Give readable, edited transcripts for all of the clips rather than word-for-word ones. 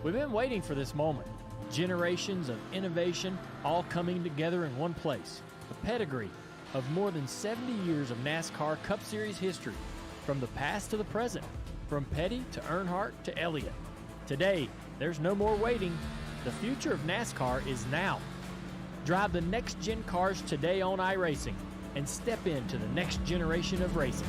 We've been waiting for this moment. Generations of innovation all coming together in one place. The pedigree of more than 70 years of NASCAR Cup Series history, from the past to the present, from Petty to Earnhardt to Elliott. Today, there's no more waiting. The future of NASCAR is now. Drive the next-gen cars today on iRacing and step into the next generation of racing.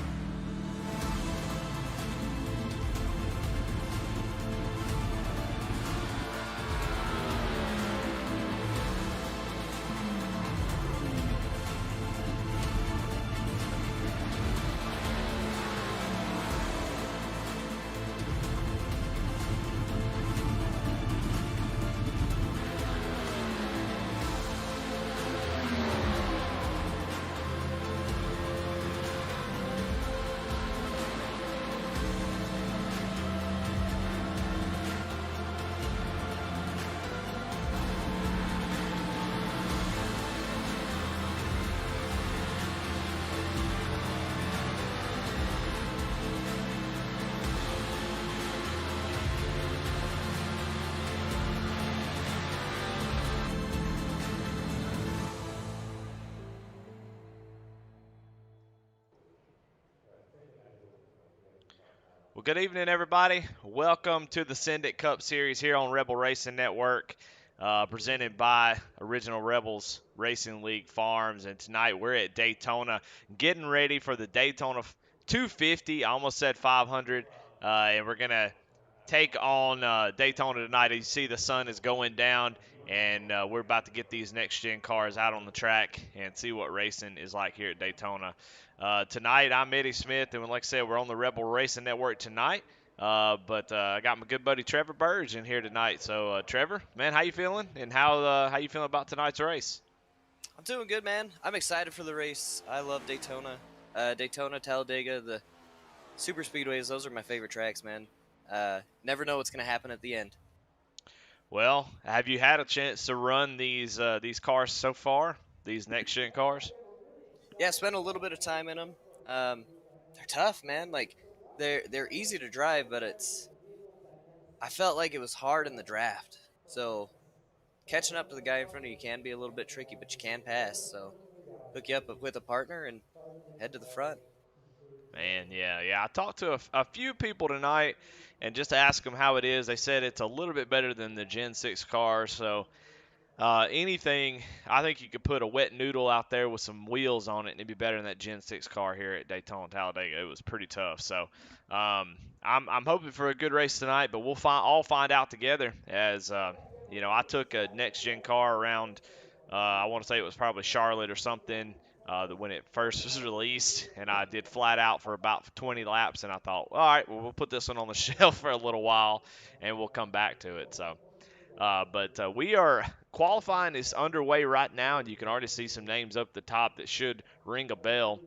Well, good evening, everybody. Welcome to the Syndicate Cup Series here on Rebel Racing Network, presented by Original Rebels Racing League Farms. And tonight we're at Daytona, getting ready for the Daytona 250. I almost said 500, and we're gonna take on Daytona tonight. As you see, the sun is going down, and we're about to get these next-gen cars out on the track and see what racing is like here at Daytona. Tonight, I'm Eddie Smith, and like I said, we're on the Rebel Racing Network tonight. But I got my good buddy Trevor Burge in here tonight. So, Trevor, man, how you feeling? And how you feeling about tonight's race? I'm doing good, man. I'm excited for the race. I love Daytona. Daytona, Talladega, the super speedways, those are my favorite tracks, man. Never know what's going to happen at the end. Well, have you had a chance to run these cars so far, these next-gen cars? Yeah, spent a little bit of time in them. They're tough, man. Like, they're easy to drive, but I felt like it was hard in the draft. So, catching up to the guy in front of you can be a little bit tricky, but you can pass. So, hook you up with a partner and head to the front. Man, yeah. I talked to a few people tonight, and just to ask them how it is, they said it's a little bit better than the Gen 6 cars. So anything, I think you could put a wet noodle out there with some wheels on it, and it'd be better than that Gen 6 car here at Daytona Talladega. It was pretty tough. So I'm hoping for a good race tonight, but we'll all find out together. As I took a next gen car around. I want to say it was probably Charlotte or something. When it first was released, and I did flat out for about 20 laps, and I thought, all right, well, we'll put this one on the shelf for a little while, and we'll come back to it. So, but we are qualifying is underway right now, and you can already see some names up the top that should ring a bell.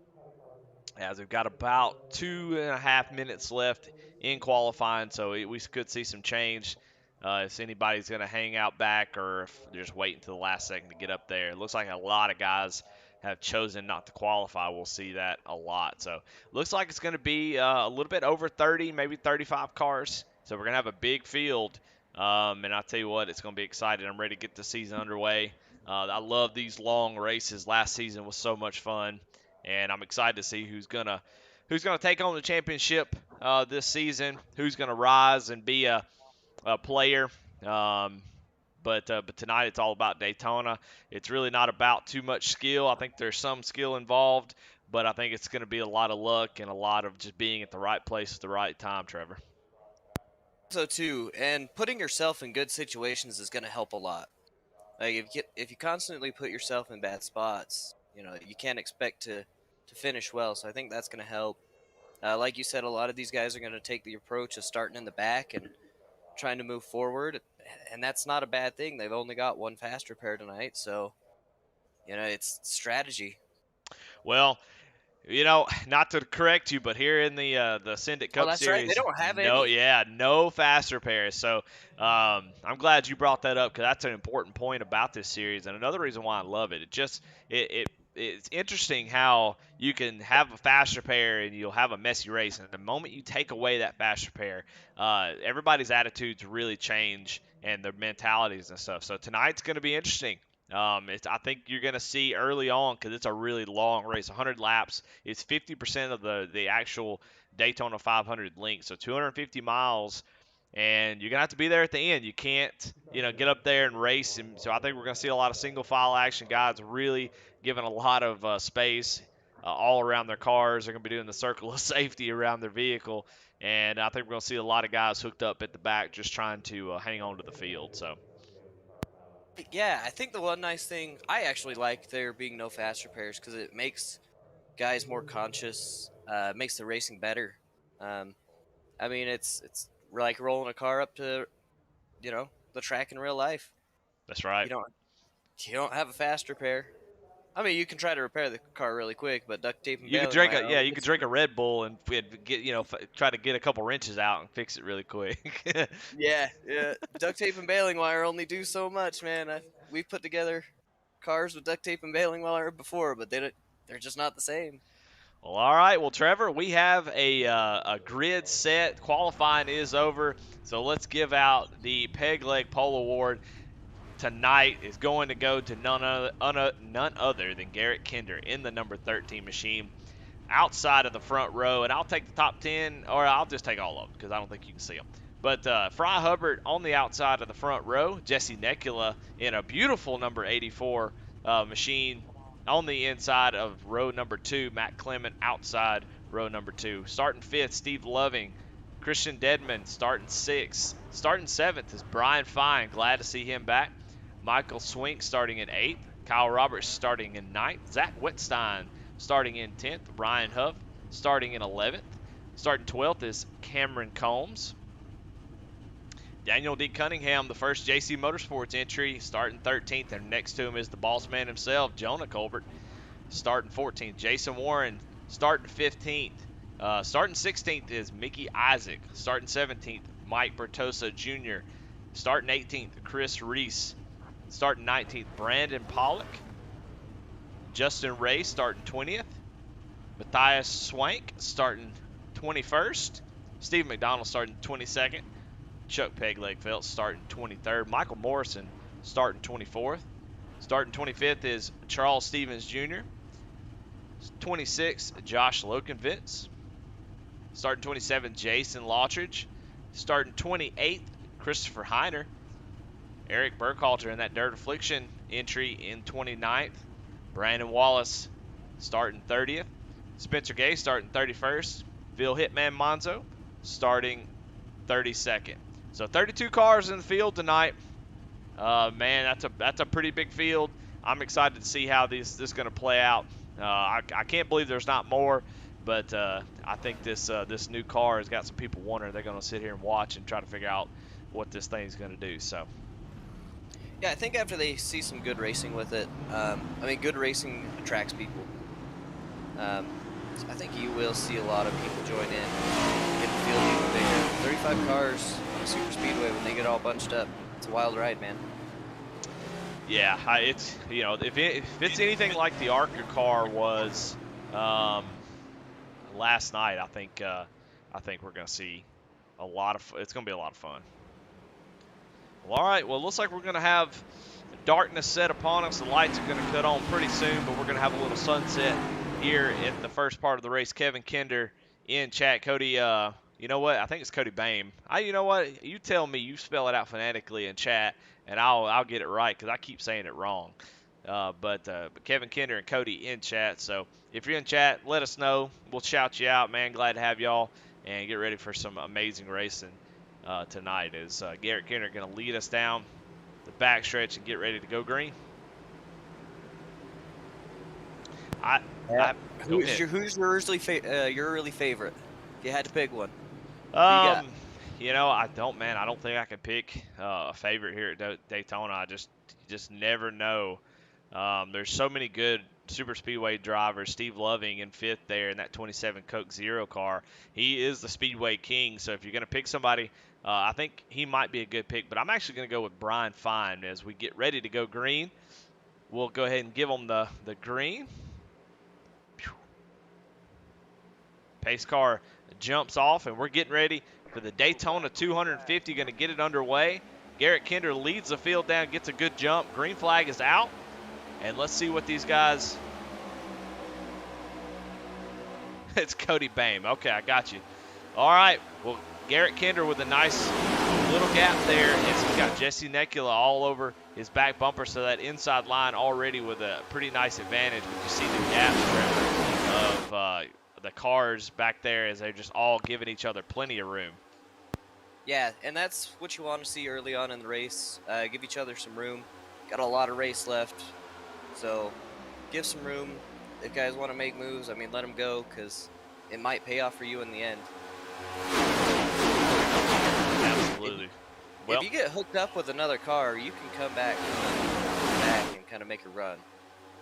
As we've got about 2.5 minutes left in qualifying, so we could see some change. If anybody's going to hang out back or if they're just waiting to the last second to get up there. It looks like a lot of guys have chosen not to qualify. We'll see that a lot. So looks like it's going to be a little bit over 30, maybe 35 cars. So we're going to have a big field. And I'll tell you what, it's going to be exciting. I'm ready to get the season underway. I love these long races. Last season was so much fun, and I'm excited to see who's gonna take on the championship this season. Who's gonna rise and be a player. But tonight it's all about Daytona. It's really not about too much skill. I think there's some skill involved, but I think it's going to be a lot of luck and a lot of just being at the right place at the right time, Trevor. So too, and putting yourself in good situations is going to help a lot. Like if you constantly put yourself in bad spots, you can't expect to finish well. So I think that's going to help. Like you said, a lot of these guys are going to take the approach of starting in the back and trying to move forward, and that's not a bad thing. They've only got one fast repair tonight, so it's strategy. Well, not to correct you, but here in the Syndicate Cup that's Series, right. They don't have no fast repairs. So I'm glad you brought that up because that's an important point about this series, and another reason why I love it. It it's interesting how you can have a faster pair and you'll have a messy race. And the moment you take away that faster pair, everybody's attitudes really change and their mentalities and stuff. So tonight's going to be interesting. I think you're going to see early on, because it's a really long race, 100 laps. It's 50% of the actual Daytona 500 length, so 250 miles, and you're gonna have to be there at the end. You can't, get up there and race. And so I think we're gonna see a lot of single file action. Guys really giving a lot of space all around their cars. They're gonna be doing the circle of safety around their vehicle, and I think we're gonna see a lot of guys hooked up at the back just trying to hang on to the field. So. Yeah, I think the one nice thing I actually like there being no faster pairs because it makes guys more conscious, makes the racing better. Um, I mean, it's like rolling a car up to the track in real life. That's right. You don't you don't have a faster pair. I mean, you can try to repair the car really quick, but duct tape and You could baling drink wire a only you could gets drink a Red Bull and get try to get a couple wrenches out and fix it really quick. yeah. Duct tape and baling wire only do so much, man. We've put together cars with duct tape and baling wire before, but they're just not the same. Well, all right. Well, Trevor, we have a grid set. Qualifying is over, so let's give out the Peg Leg Pole Award. Tonight is going to go to none other than Garrett Kinder in the number 13 machine, outside of the front row. And I'll take the top 10, or I'll just take all of them because I don't think you can see them. But Fry Hubbard on the outside of the front row, Jesse Necula in a beautiful number 84 machine on the inside of row number 2, Matt Clement outside row number 2. Starting 5th, Steve Loving. Christian Dedman starting 6th. Starting 7th is Brian Fine. Glad to see him back. Michael Swink starting in 8th. Kyle Roberts starting in 9th. Zach Whitstein starting in 10th. Ryan Huff starting in 11th. Starting 12th is Cameron Combs. Daniel D. Cunningham, the first JC Motorsports entry, starting 13th. And next to him is the boss man himself, Jonah Colbert, starting 14th. Jason Warren starting 15th. Starting 16th is Mickey Isaac. Starting 17th, Mike Bertosa Jr. Starting 18th, Chris Reese. Starting 19th, Brandon Pollock. Justin Ray starting 20th. Matthias Swank starting 21st. Steve McDonald starting 22nd. Chuck Pegleg Phelps starting 23rd. Michael Morrison starting 24th. Starting 25th is Charles Stevens Jr. 26th, Josh Lokenvitz. Starting 27th, Jason Lottridge. Starting 28th, Christopher Heiner. Eric Burkhalter in that Dirt Affliction entry in 29th. Brandon Wallace starting 30th. Spencer Gay starting 31st. Phil Hitman Monzo starting 32nd. So 32 cars in the field tonight. Man, that's a pretty big field. I'm excited to see how this is going to play out. I can't believe there's not more, but I think this new car has got some people wondering. They're going to sit here and watch and try to figure out what this thing's going to do. So. Yeah, I think after they see some good racing with it, good racing attracts people. I think you will see a lot of people join in, get the field even bigger. 35 cars on a super speedway when they get all bunched up. It's a wild ride, man. Yeah, it's if it's anything like the ARCA car was last night, I think we're gonna see a lot of. It's gonna be a lot of fun. Well, all right. Well, it looks like we're gonna have darkness set upon us. The lights are gonna cut on pretty soon, but we're gonna have a little sunset here in the first part of the race. Kevin Kinder in chat. Cody, you know what? I think it's Cody Bame. You know what? You tell me. You spell it out phonetically in chat, and I'll get it right because I keep saying it wrong. But Kevin Kinder and Cody in chat. So if you're in chat, let us know. We'll shout you out, man. Glad to have y'all, and get ready for some amazing racing tonight. Is Garrett Kinder going to lead us down the backstretch and get ready to go green? Who's your early favorite? If you had to pick one. I don't think I could pick a favorite here at Daytona. I just never know. There's so many good super speedway drivers. Steve Loving in 5th there in that 27 Coke Zero car. He is the speedway king. So if you're going to pick somebody, I think he might be a good pick. But I'm actually going to go with Brian Fine as we get ready to go green. We'll go ahead and give him the green. Pace car jumps off, and we're getting ready for the Daytona 250, going to get it underway. Garrett Kinder leads the field down, gets a good jump. Green flag is out, and let's see what these guys. It's Cody Bame. Okay, I got you. All right, well, Garrett Kinder with a nice little gap there, as he's got Jesse Necula all over his back bumper, so that inside line already with a pretty nice advantage. But you see the gap, Trevor, of the cars back there as they're just all giving each other plenty of room. Yeah, and that's what you want to see early on in the race. Give each other some room. Got a lot of race left, so give some room. If guys want to make moves, I mean, let them go, because it might pay off for you in the end. Absolutely. If you get hooked up with another car, you can come back and kind of make a run.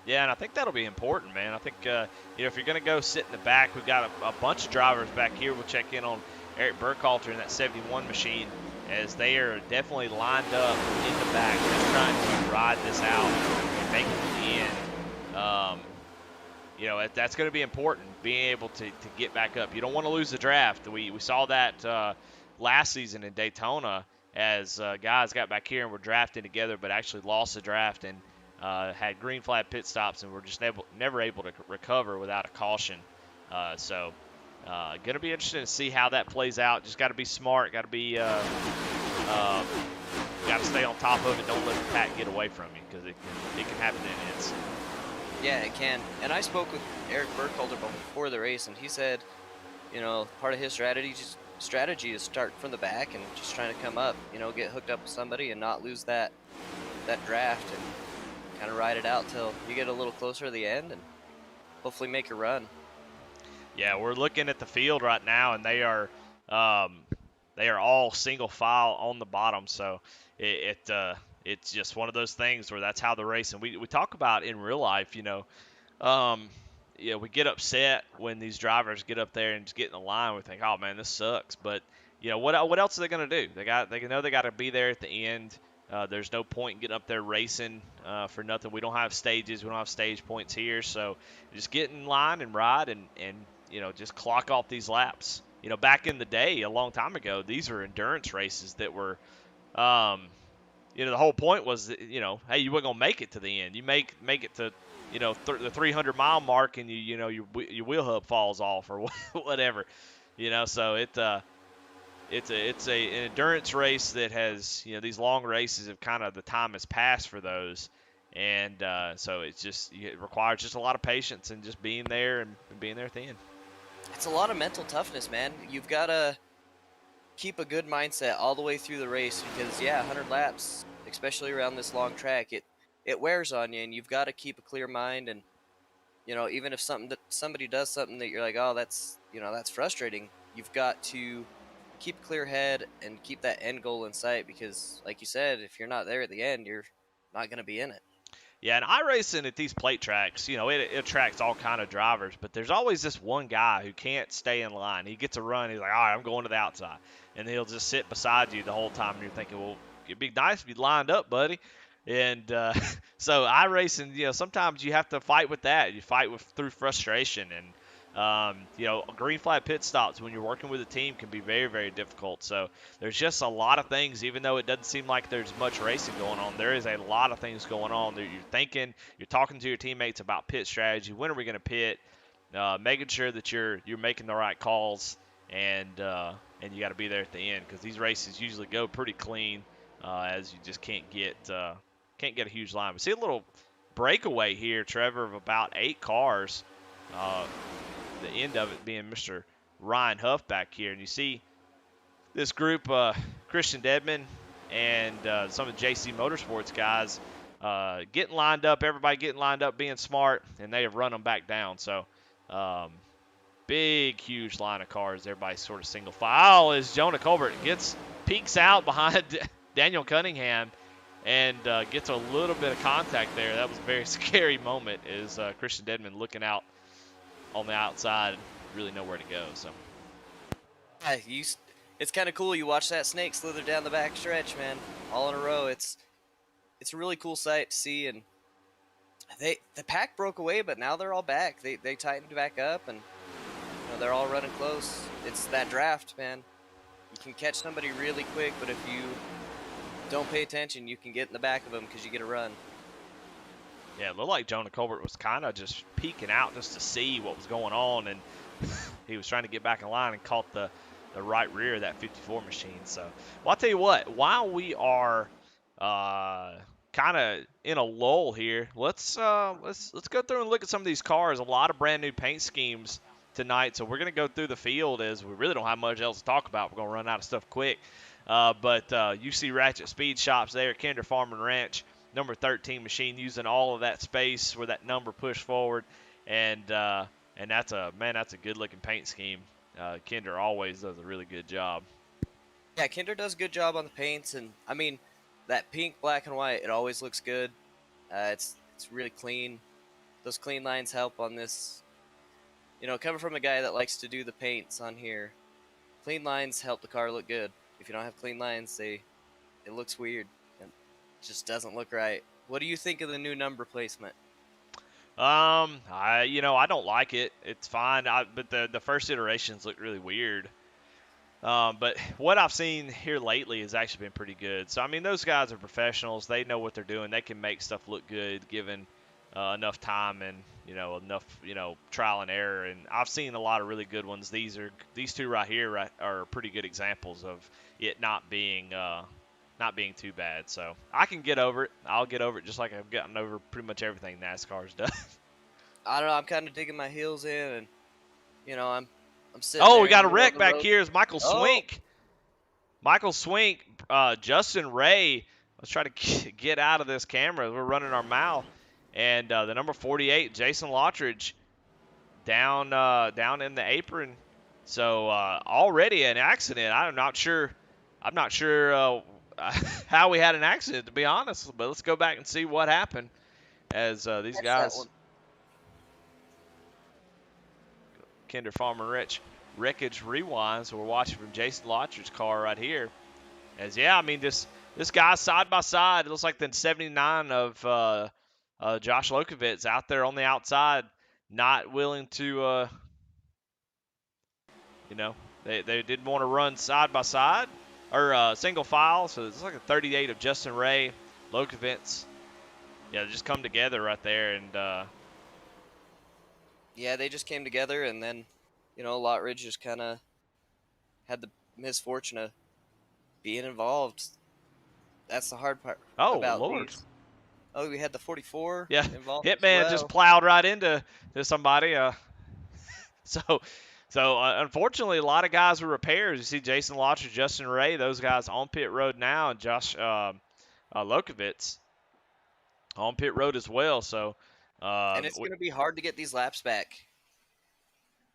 Yeah, and I think that'll be important, man. I think, if you're going to go sit in the back, we've got a bunch of drivers back here. We'll check in on Eric Burkhalter in that 71 machine, as they are definitely lined up in the back, just trying to ride this out and make it to the end. That's going to be important, being able to get back up. You don't want to lose the draft. We saw that last season in Daytona, as guys got back here and were drafting together, but actually lost the draft and had green flag pit stops, and were just never able to recover without a caution. Going to be interesting to see how that plays out. Just got to be smart. Got to be got to stay on top of it. Don't let the pack get away from you, because it can happen in hits. Yeah, it can. And I spoke with Eric Burkhalter before the race, and he said, part of his strategy is start from the back and just trying to come up, get hooked up with somebody and not lose that draft, and kind of ride it out till you get a little closer to the end and hopefully make a run. Yeah, we're looking at the field right now, and they are all single file on the bottom. So it's just one of those things where that's how the race. And we talk about in real life, we get upset when these drivers get up there and just get in the line. We think, oh man, this sucks. But what else are they gonna do? They know they got to be there at the end. There's no point in getting up there racing for nothing. We don't have stages. We don't have stage points here. So just get in line and ride and just clock off these laps. Back in the day, a long time ago, these were endurance races that were, the whole point was that, hey, you weren't going to make it to the end. You make it to, the 300-mile mark, and your wheel hub falls off or whatever. So it's an endurance race that has, these long races have kind of, the time has passed for those. And so it requires just a lot of patience and just being there and being there at the end. It's a lot of mental toughness, man. You've got to keep a good mindset all the way through the race, because 100 laps, especially around this long track, it wears on you, and you've got to keep a clear mind. And even if somebody does something that you're like, oh, that's frustrating, you've got to keep a clear head and keep that end goal in sight, because like you said, if you're not there at the end, you're not going to be in it. Yeah, and iRacing at these plate tracks, it attracts all kind of drivers, but there's always this one guy who can't stay in line. He gets a run, he's like, all right, I'm going to the outside. And he'll just sit beside you the whole time, and you're thinking, well, it'd be nice if you lined up, buddy. And so iRacing, sometimes you have to fight with that. You fight through frustration. And, green flag pit stops when you're working with a team can be very, very difficult. So there's just a lot of things, even though it doesn't seem like there's much racing going on, there is a lot of things going on. You're thinking, you're talking to your teammates about pit strategy. When are we going to pit? Making sure that you're making the right calls, and you got to be there at the end, because these races usually go pretty clean, as you just can't get a huge line. We see a little breakaway here, Trevor, of about 8 cars. The end of it being Mr. Ryan Huff back here. And you see this group, Christian Dedman and some of the JC Motorsports guys getting lined up, everybody getting lined up, being smart, and they have run them back down. So big, huge line of cars. Everybody's sort of single file as Jonah Colbert peeks out behind Daniel Cunningham and gets a little bit of contact there. That was a very scary moment, as Christian Dedman looking out on the outside and really know where to go. So it's kind of cool. You watch that snake slither down the back stretch, man, all in a row. It's a really cool sight to see. And the pack broke away, but now they're all back. They tightened back up, and they're all running close. It's that draft, man. You can catch somebody really quick, but if you don't pay attention, you can get in the back of them because you get a run. Yeah, it looked like Jonah Colbert was kind of just peeking out just to see what was going on, and he was trying to get back in line and caught the right rear of that 54 machine. So, well, I'll tell you what, while we are kind of in a lull here, let's go through and look at some of these cars. A lot of brand new paint schemes tonight, so we're going to go through the field as we really don't have much else to talk about. We're going to run out of stuff quick. But you see Ratchet Speed Shops there, Kinder Farm and Ranch, number 13 machine, using all of that space where that number pushed forward, and that's a good looking paint scheme. Kinder always does a really good job. Yeah, Kinder does a good job on the paints, and I mean, that pink, black, and white, it always looks good. It's really clean. Those clean lines help on this. Coming from a guy that likes to do the paints on here, clean lines help the car look good. If you don't have clean lines, it looks weird. It just doesn't look right. What do you think of the new number placement? I don't like it. It's fine. But the first iterations look really weird. But what I've seen here lately has actually been pretty good. So I mean, those guys are professionals. They know what they're doing. They can make stuff look good given enough time and enough trial and error. And I've seen a lot of really good ones. These two right here are pretty good examples of it not being too bad. So I can get over it. I'll get over it just like I've gotten over pretty much everything NASCAR's done. I don't know. I'm kind of digging my heels in, and I'm sitting. Oh, there we in got the a middle of wreck the back road. here. Is Michael Oh. Swink. Michael Swink, Justin Ray. Let's try to get out of this camera. We're running our mouth. And the number 48, Jason Lottridge, down in the apron. So already an accident. I'm not sure how we had an accident, to be honest. But let's go back and see what happened as these guys. Kinder Farmer Rich Wreckage Rewind. So we're watching from Jason Lottridge's car right here. As this guy side by side, it looks like the 79 of Josh Lokovitz out there on the outside, not willing to, they didn't want to run side by side or single file. So it's like a 38 of Justin Ray, Lokovitz. Yeah, they just come together right there, and Yeah, they just came together, and then, Lottridge just kind of had the misfortune of being involved. That's the hard part about Lord. these. Oh, we had the 44 Yeah, involved. Hitman just plowed right into somebody. So unfortunately, a lot of guys with repairs. You see Jason Lottridge, Justin Ray, those guys on pit road now, and Josh Lokovitz on pit road as well. So and it's going to be hard to get these laps back.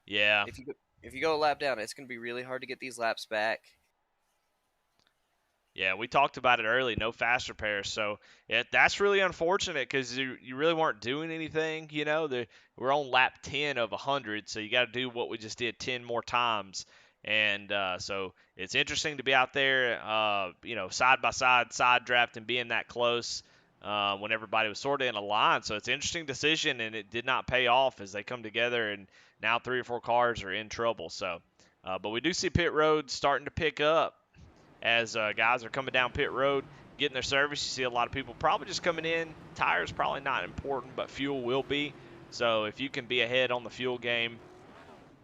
Yeah. If you go a lap down, it's going to be really hard to get these laps back. Yeah, we talked about it early. No fast repairs, so that's really unfortunate because you really weren't doing anything. We're on lap 10 of 100, so you got to do what we just did 10 more times. And so it's interesting to be out there, side by side draft, and being that close when everybody was sort of in a line. So it's an interesting decision, and it did not pay off as they come together, and now 3 or 4 cars are in trouble. So, but we do see pit road starting to pick up. As guys are coming down pit road, getting their service. You see a lot of people probably just coming in. Tires probably not important, but fuel will be. So if you can be ahead on the fuel game,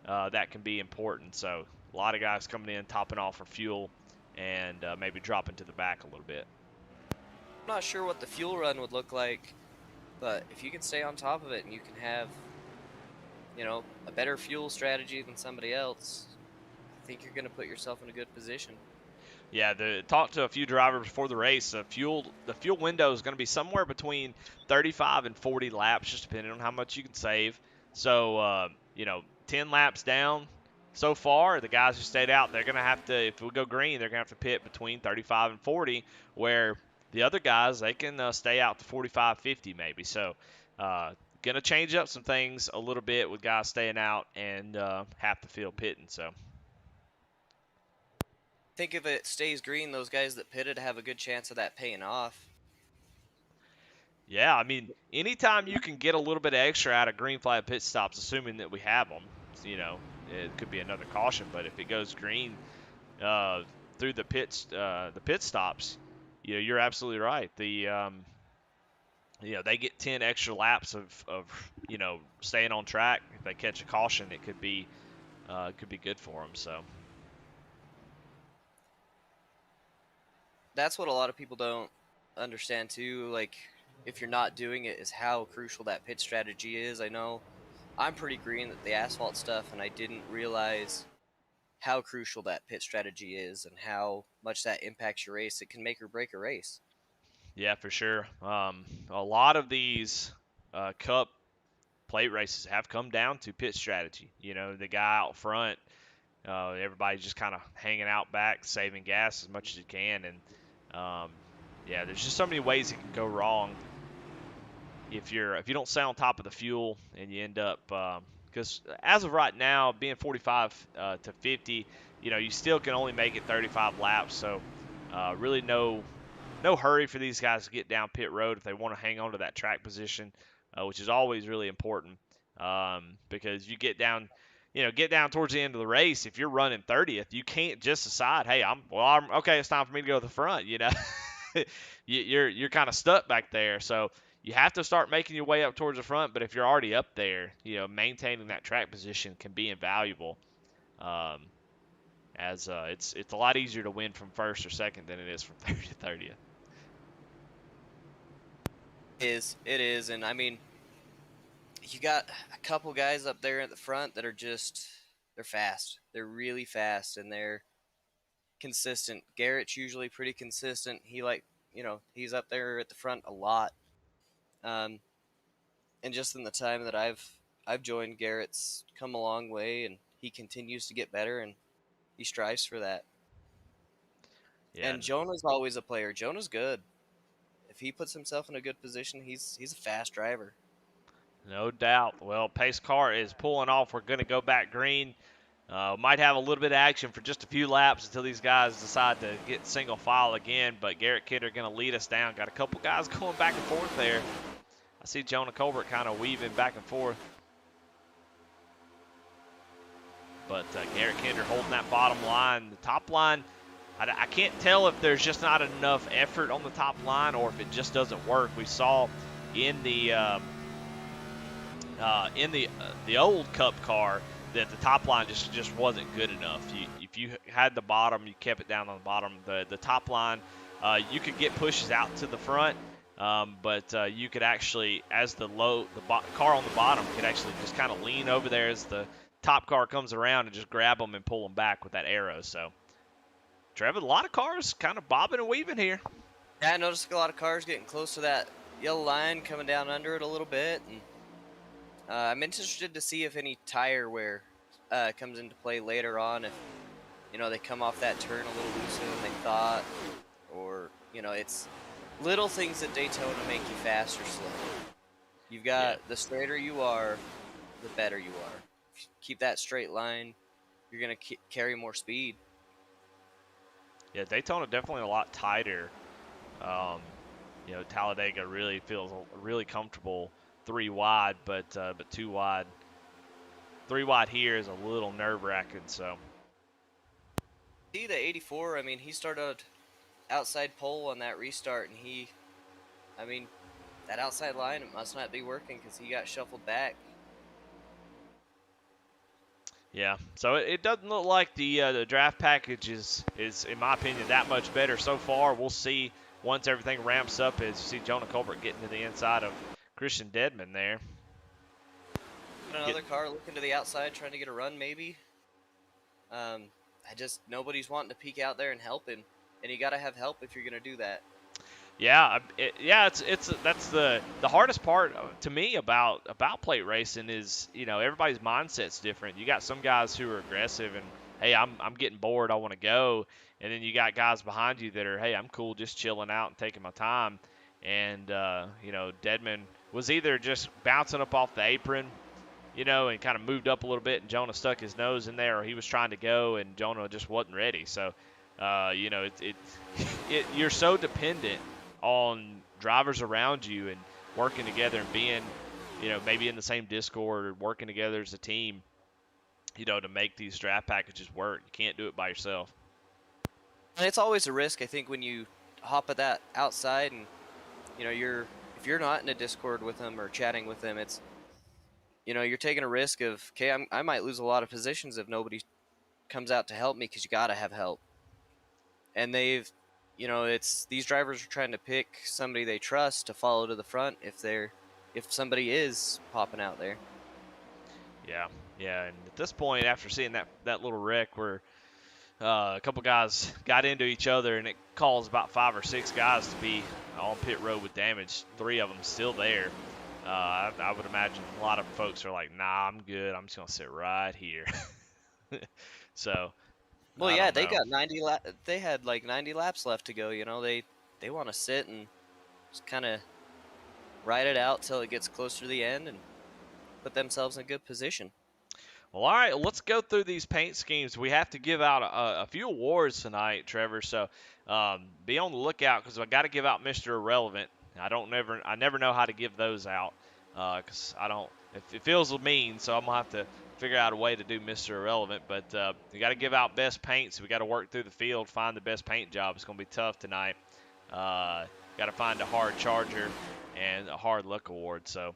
that can be important. So a lot of guys coming in, topping off for fuel, and maybe dropping to the back a little bit. I'm not sure what the fuel run would look like, but if you can stay on top of it and you can have, a better fuel strategy than somebody else, I think you're going to put yourself in a good position. Yeah, talked to a few drivers before the race. The fuel window is going to be somewhere between 35 and 40 laps, just depending on how much you can save. So, 10 laps down so far, the guys who stayed out, they're going to have to, if we go green, they're going to have to pit between 35 and 40, where the other guys, they can stay out to 45, 50 maybe. So, going to change up some things a little bit with guys staying out and half the field pitting. So. I think if it stays green, those guys that pitted have a good chance of that paying off. Yeah, I mean, anytime you can get a little bit of extra out of green flag pit stops, assuming that we have them, it could be another caution. But if it goes green through the pit stops, you're absolutely right. They get 10 extra laps of staying on track. If they catch a caution, it could be good for them. So That's what a lot of people don't understand too. Like, if you're not doing it, is how crucial that pit strategy is. I know I'm pretty green at the asphalt stuff, and I didn't realize how crucial that pit strategy is and how much that impacts your race. It can make or break a race. yeah, for sure. A lot of these Cup plate races have come down to pit strategy. The guy out front, everybody's just kind of hanging out back, saving gas as much as you can, and yeah, there's just so many ways it can go wrong if you don't stay on top of the fuel and you end up because as of right now, being 45 to 50, you still can only make it 35 laps, so really no hurry for these guys to get down pit road if they want to hang on to that track position, which is always really important because you get down towards the end of the race. If you're running 30th, you can't just decide, hey, I'm okay. It's time for me to go to the front. You're kind of stuck back there. So you have to start making your way up towards the front. But if you're already up there, maintaining that track position can be invaluable. As it's a lot easier to win from first or second than it is from 30 to 30th. It is, and I mean, you got a couple guys up there at the front that are they're fast. They're really fast, and they're consistent. Garrett's usually pretty consistent. He's up there at the front a lot. And just in the time that I've joined, Garrett's come a long way, and he continues to get better, and he strives for that. Yeah. And Jonah's always a player. Jonah's good. If he puts himself in a good position, he's a fast driver. No doubt. Well, pace car is pulling off. We're going to go back green. Might have a little bit of action for just a few laps until these guys decide to get single file again. But Garrett Kidder going to lead us down. Got a couple guys going back and forth there. I see Jonah Colbert kind of weaving back and forth. But Garrett Kidder holding that bottom line. The top line, I can't tell if there's just not enough effort on the top line or if it just doesn't work. We saw in the old Cup car that the top line just wasn't good enough. If you had the bottom, you kept it down on the bottom. The top line, you could get pushes out to the front, but you could actually, as the car on the bottom, could actually just kind of lean over there as the top car comes around and just grab them and pull them back with that arrow. So, Trevor, a lot of cars kind of bobbing and weaving here. Yeah, I noticed a lot of cars getting close to that yellow line, coming down under it a little bit, and I'm interested to see if any tire wear comes into play later on. If they come off that turn a little looser than they thought, or it's little things at Daytona make you fast or slow. You've got the straighter you are, the better you are. If you keep that straight line, you're gonna carry more speed. Yeah, Daytona definitely a lot tighter. Talladega really feels really comfortable 3 wide, but 2 wide. 3 wide here is a little nerve-wracking. So, See the 84. I mean, he started outside pole on that restart, and that outside line, it must not be working because he got shuffled back. yeah, so it doesn't look like the draft package is, in my opinion, that much better so far. We'll see once everything ramps up as you see Jonah Colbert getting to the inside of Christian Dedman there. Another car looking to the outside, trying to get a run, maybe. Nobody's wanting to peek out there and help him, and you got to have help if you're going to do that. Yeah, that's the hardest part to me about plate racing is everybody's mindset's different. You got some guys who are aggressive and hey, I'm getting bored, I want to go, and then you got guys behind you that are hey, I'm cool, just chilling out and taking my time. And Dedman was either just bouncing up off the apron, and kind of moved up a little bit, and Jonah stuck his nose in there, or he was trying to go, and Jonah just wasn't ready. So, you're so dependent on drivers around you and working together and being, maybe in the same Discord or working together as a team. to make these draft packages work. You can't do it by yourself. And it's always a risk, I think, when you hop at that outside and if you're not in a Discord with them or chatting with them, it's you're taking a risk of, okay, I might lose a lot of positions if nobody comes out to help me, because you got to have help. And it's these drivers are trying to pick somebody they trust to follow to the front if somebody is popping out there. Yeah, and at this point, after seeing that little wreck where a couple guys got into each other, and it calls about 5 or 6 guys to be on pit road with damage, 3 of them still there. I would imagine a lot of folks are like, nah, I'm good. I'm just going to sit right here. So, Well, I yeah, don't they know. got 90 they had like 90 laps left to go. They want to sit and just kind of ride it out till it gets closer to the end and put themselves in a good position. Well, all right, let's go through these paint schemes. We have to give out a few awards tonight, Trevor. So be on the lookout, because I got to give out Mr. Irrelevant. I never know how to give those out, because I don't. It feels mean, so I'm gonna have to figure out a way to do Mr. Irrelevant. But you got to give out best paints. We got to work through the field, find the best paint job. It's gonna be tough tonight. Got to find a hard charger and a hard luck award. So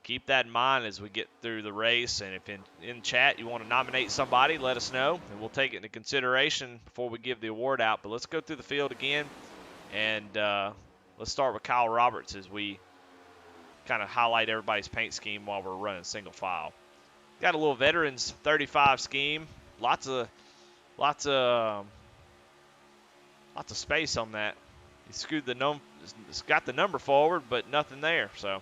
keep that in mind as we get through the race. And if in chat you want to nominate somebody, let us know, and we'll take it into consideration before we give the award out. But let's go through the field again, and let's start with Kyle Roberts as we kind of highlight everybody's paint scheme while we're running single file. Got a little veterans 35 scheme, lots of space on that. He screwed it's got the number forward, but nothing there. So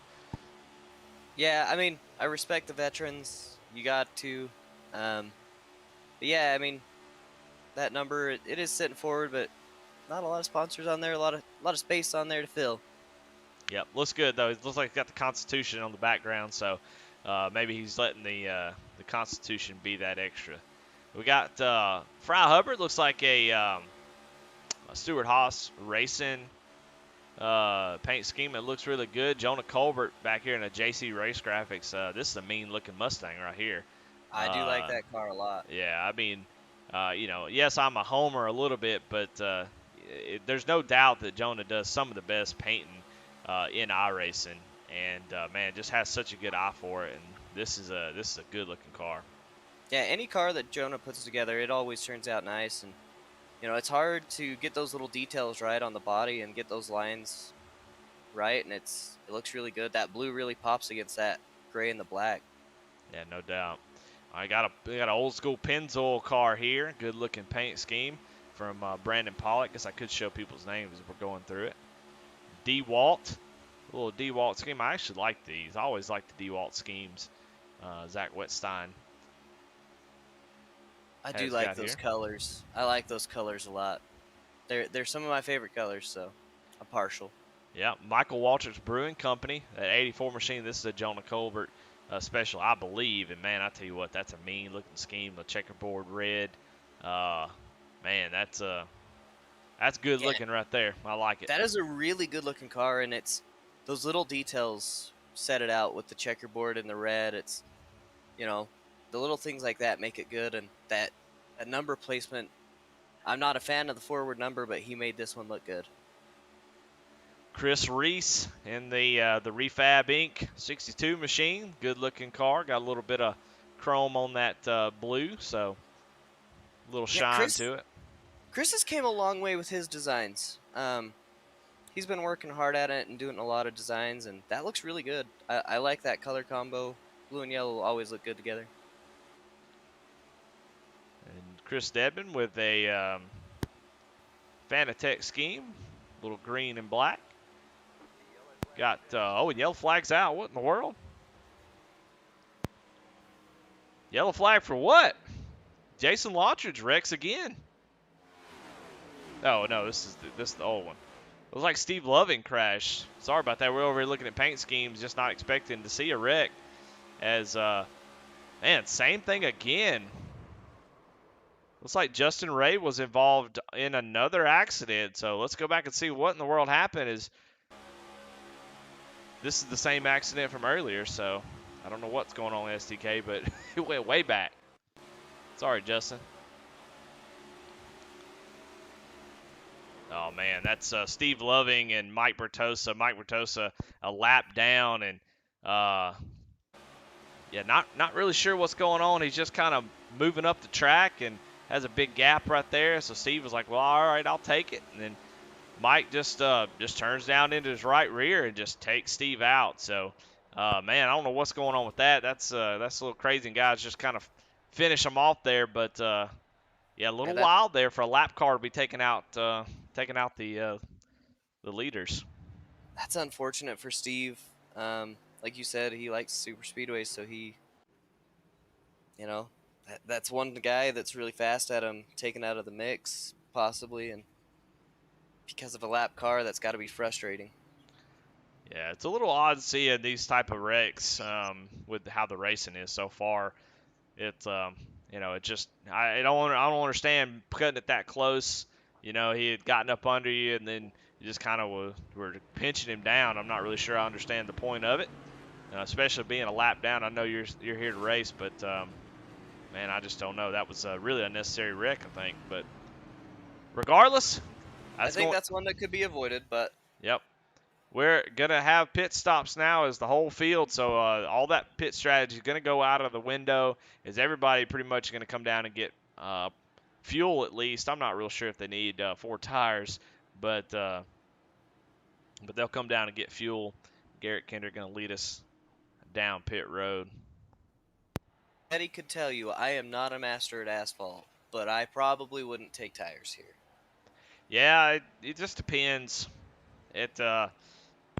Yeah, I mean, I respect the veterans. You got to. But yeah, I mean, that number, it is sitting forward, but not a lot of sponsors on there. A lot of space on there to fill. Yep, looks good though. It looks like it's got the Constitution on the background, so maybe he's letting the Constitution be that extra. We got Fry Hubbard. Looks like a Stuart Haas Racing paint scheme. It looks really good. Jonah Colbert back here in a JC Race Graphics. This is a mean-looking Mustang right here. I do like that car a lot. Yeah, I mean, yes, I'm a homer a little bit, but there's no doubt that Jonah does some of the best painting in iRacing, and man, just has such a good eye for it. And this is a good-looking car. Yeah, any car that Jonah puts together, it always turns out nice. And it's hard to get those little details right on the body and get those lines right, and it looks really good. That blue really pops against that gray and the black. Yeah, no doubt. We got an old school Pennzoil car here. Good looking paint scheme from Brandon Pollock. Guess I could show people's names as we're going through it. DeWalt, a little DeWalt scheme. I actually like these. I always like the DeWalt schemes. Zach Wetstein. I do like those colors. I like those colors a lot. They're some of my favorite colors, so I'm partial. Yeah, Michael Walters Brewing Company, that 84 machine. This is a Jonah Colbert special, I believe. And man, I tell you what, that's a mean looking scheme. The checkerboard red. Man, that's good looking right there. I like it. That is a really good looking car, and it's those little details set it out with the checkerboard and the red. It's the little things like that make it good, and that number placement. I'm not a fan of the forward number, but he made this one look good. Chris Reese in the Refab Inc. 62 machine. Good looking car. Got a little bit of chrome on that blue, so a little shine to it. Chris has came a long way with his designs. He's been working hard at it and doing a lot of designs, and that looks really good. I like that color combo. Blue and yellow always look good together. And Chris Debin with a Fanatec scheme. Little green and black. Got, and yellow flag's out. What in the world? Yellow flag for what? Jason Lottridge wrecks again. Oh, no, this is the old one. It was like Steve Loving crashed. Sorry about that. We're over here looking at paint schemes, just not expecting to see a wreck. As, man, same thing again. Looks like Justin Ray was involved in another accident. So let's go back and see what in the world happened. This is the same accident from earlier, so I don't know what's going on in STK, but it went way back. Sorry, Justin. Oh, man, that's Steve Loving and Mike Bertosa. Mike Bertosa a lap down, and yeah, not really sure what's going on. He's just kind of moving up the track and has a big gap right there. So Steve was like, well, all right, I'll take it. And then Mike just turns down into his right rear and just takes Steve out. So, man, I don't know what's going on with that. That's a little crazy, and guys just kind of finish him off there. But, yeah, a little wild there for a lap car to be taking out the leaders. That's unfortunate for Steve. Like you said, he likes super speedways, so he, that's one guy that's really fast at him taken out of the mix, possibly, and because of a lap car, that's got to be frustrating. Yeah, it's a little odd seeing these type of wrecks with how the racing is so far. It's it just I don't understand cutting it that close. He had gotten up under you, and then you just kind of were pinching him down. I'm not really sure I understand the point of it, especially being a lap down. I know you're here to race, but man, I just don't know. That was a really unnecessary wreck, I think. But regardless, I think that's one that could be avoided. But yep. We're going to have pit stops now as the whole field, so all that pit strategy is going to go out of the window. Is everybody pretty much going to come down and get fuel at least? I'm not real sure if they need 4 tires, but they'll come down and get fuel. Garrett Kinder going to lead us down pit road. Eddie could tell you I am not a master at asphalt, but I probably wouldn't take tires here. Yeah, it just depends.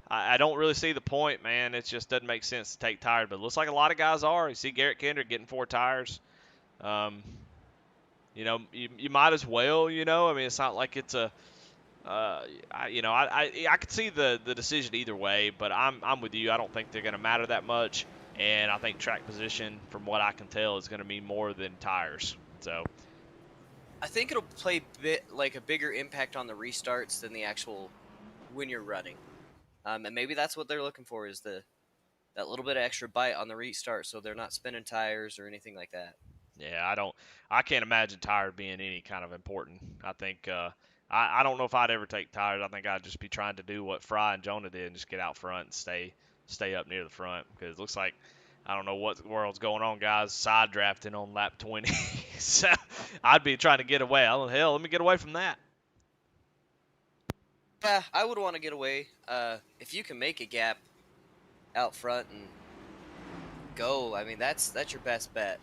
I don't really see the point, man. It just doesn't make sense to take tires, but it looks like a lot of guys are. You see Garrett Kendrick getting 4 tires. You might as well, I mean, it's not like it's a, I could see the decision either way, but I'm with you. I don't think they're going to matter that much, and I think track position, from what I can tell, is going to mean more than tires. So I think it'll play a bigger impact on the restarts than the actual when you're running. And maybe that's what they're looking for, is that little bit of extra bite on the restart, so they're not spinning tires or anything like that. Yeah, I can't imagine tires being any kind of important. I think I don't know if I'd ever take tires. I think I'd just be trying to do what Fry and Jonah did and just get out front and stay up near the front, because it looks like I don't know what the world's going on, guys. Side drafting on lap 20. So I'd be trying to get away. Hell, let me get away from that. Yeah, I would want to get away. If you can make a gap out front and go, I mean, that's your best bet.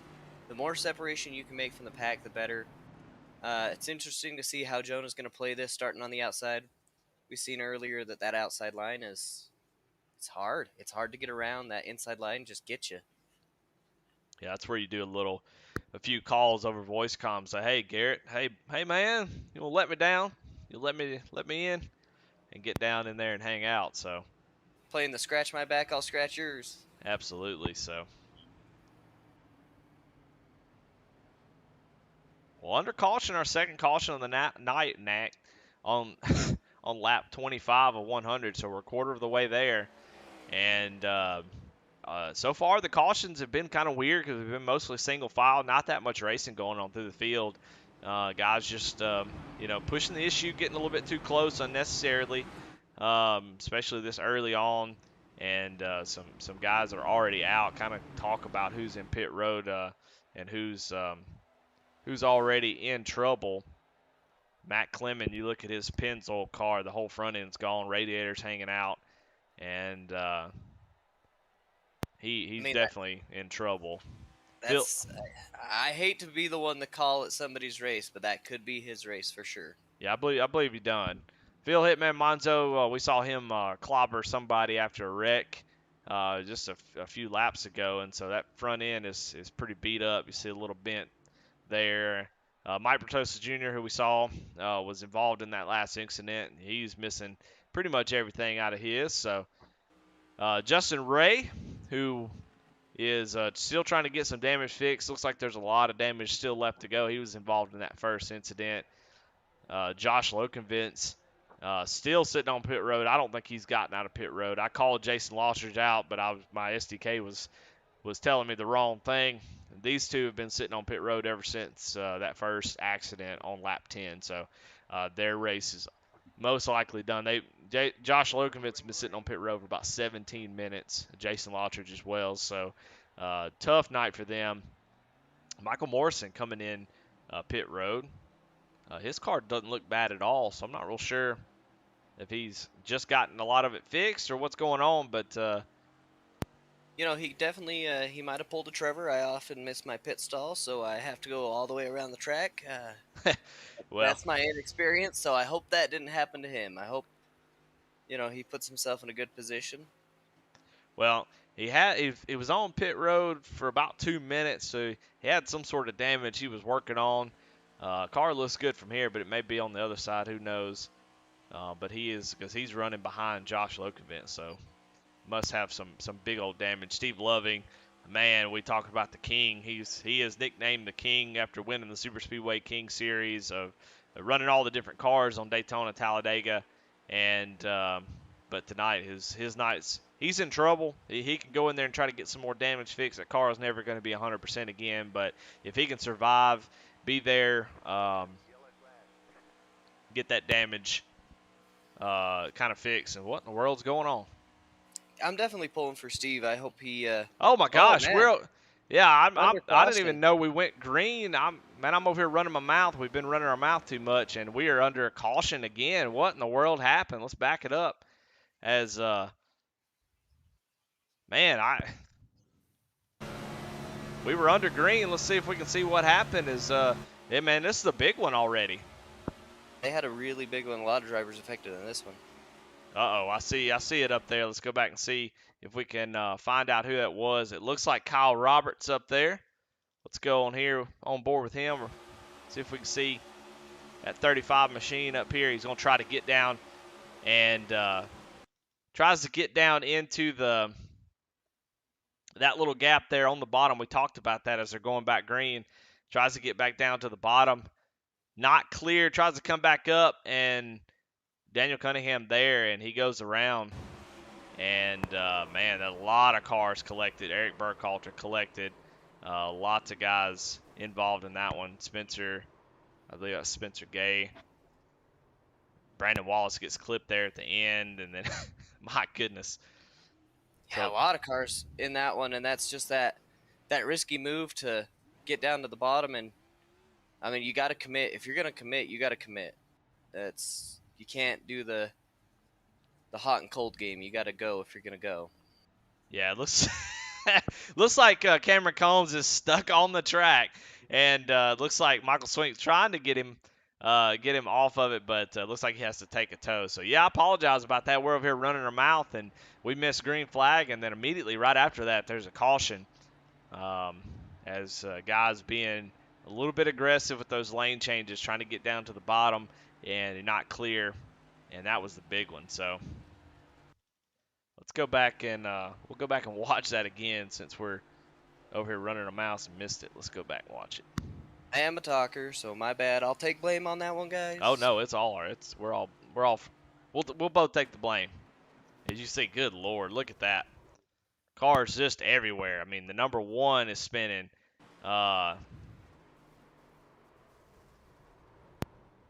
The more separation you can make from the pack, the better. It's interesting to see how Jonah's going to play this starting on the outside. We've seen earlier that outside line it's hard. It's hard to get around. That inside line just gets you. Yeah, that's where you do a few calls over voice comms. Say, hey, Garrett, hey, man, you will let me down? You let me in? And get down in there and hang out. So playing the scratch my back, I'll scratch yours. Absolutely. So, well, under caution, our second caution on the night, Nat, on on lap 25 of 100. So we're a quarter of the way there, and so far the cautions have been kind of weird because we've been mostly single file, not that much racing going on through the field. Guys just pushing the issue, getting a little bit too close unnecessarily. Especially this early on, and some guys that are already out kind of talk about who's in pit road and who's already in trouble. Matt Clement, you look at his Pennzoil car, the whole front end's gone, radiator's hanging out, and he's definitely in trouble. I hate to be the one to call it somebody's race, but that could be his race for sure. Yeah, I believe you're done. Phil Hitman Monzo, we saw him clobber somebody after a wreck just a few laps ago, and so that front end is pretty beat up. You see a little bent there. Mike Bertosa Jr., who we saw, was involved in that last incident. He's missing pretty much everything out of his. So Justin Ray, who is still trying to get some damage fixed. Looks like there's a lot of damage still left to go. He was involved in that first incident. Josh Lokenvitz still sitting on pit road. I don't think he's gotten out of pit road. I called Jason Lostridge out, but my SDK was telling me the wrong thing. these two have been sitting on pit road ever since that first accident on lap 10. So their race is most likely done. Josh Lokovitz has been sitting on pit road for about 17 minutes. Jason Lottridge as well. So tough night for them. Michael Morrison coming in pit road. His car doesn't look bad at all, so I'm not real sure if he's just gotten a lot of it fixed or what's going on. But You know, he definitely he might have pulled a Trevor. I often miss my pit stall, so I have to go all the way around the track. well, That's my inexperience, so I hope that didn't happen to him. I hope, you know, he puts himself in a good position. Well, he was on pit road for about 2 minutes, so he had some sort of damage he was working on. Car looks good from here, but it may be on the other side. Who knows? But because he's running behind Josh Lokovitz, so must have some big old damage. Steve Loving, man, we talk about the King. He is nicknamed the King after winning the Super Speedway King Series of running all the different cars on Daytona, Talladega, and but tonight his nights he's in trouble. He can go in there and try to get some more damage fixed. That car is never going to be 100% again, but if he can survive, be there, get that damage kind of fixed, and what in the world's going on? I'm definitely pulling for Steve. I hope he. Oh my gosh, man. I didn't even know we went green. I'm over here running my mouth. We've been running our mouth too much, and we are under a caution again. What in the world happened? Let's back it up. As we were under green. Let's see if we can see what happened. Yeah, man, this is a big one already. They had a really big one. A lot of drivers affected in this one. Uh-oh, I see it up there. Let's go back and see if we can find out who that was. It looks like Kyle Roberts up there. Let's go on here, on board with him, or see if we can see that 35 machine up here. He's going to try to get down and tries to get down into that little gap there on the bottom. We talked about that as they're going back green. Tries to get back down to the bottom. Not clear. Tries to come back up, and Daniel Cunningham there, and he goes around. And, man, a lot of cars collected. Eric Burkhalter collected. Lots of guys involved in that one. Spencer, I believe that's Spencer Gay. Brandon Wallace gets clipped there at the end, and then, my goodness. Yeah, a lot of cars in that one, and that's just that risky move to get down to the bottom. And I mean, you got to commit. If you're gonna commit, you got to commit. You can't do the hot and cold game. You got to go if you're gonna go. Yeah, it looks like Cameron Combs is stuck on the track, and looks like Michael Swink's trying to get him off of it, but looks like he has to take a tow. So yeah, I apologize about that. We're over here running our mouth, and we missed green flag, and then immediately right after that, there's a caution as guys being a little bit aggressive with those lane changes, trying to get down to the bottom, and not clear, and that was the big one. So let's go back and we'll go back and watch that again since we're over here running our mouths and missed it. Let's go back and watch it. I am a talker, so my bad. I'll take blame on that one, guys. Oh no, it's all our. We'll both take the blame. As you see, good Lord, look at that. Cars just everywhere. I mean, the number one is spinning.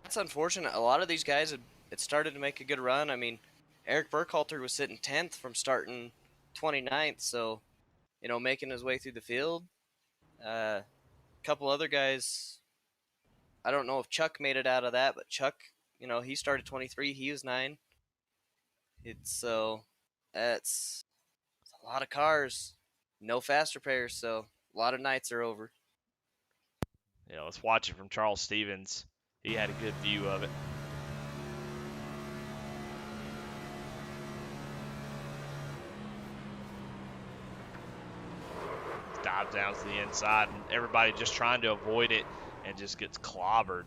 That's unfortunate. A lot of these guys had started to make a good run. I mean, Eric Burkhalter was sitting 10th from starting 29th, so, you know, making his way through the field. A couple other guys, I don't know if Chuck made it out of that, but Chuck, you know, he started 23, he was 9. That's a lot of cars, no fast repairs, so a lot of nights are over. Yeah, let's watch it from Charles Stevens. He had a good view of it. Dives down to the inside, and everybody just trying to avoid it and just gets clobbered.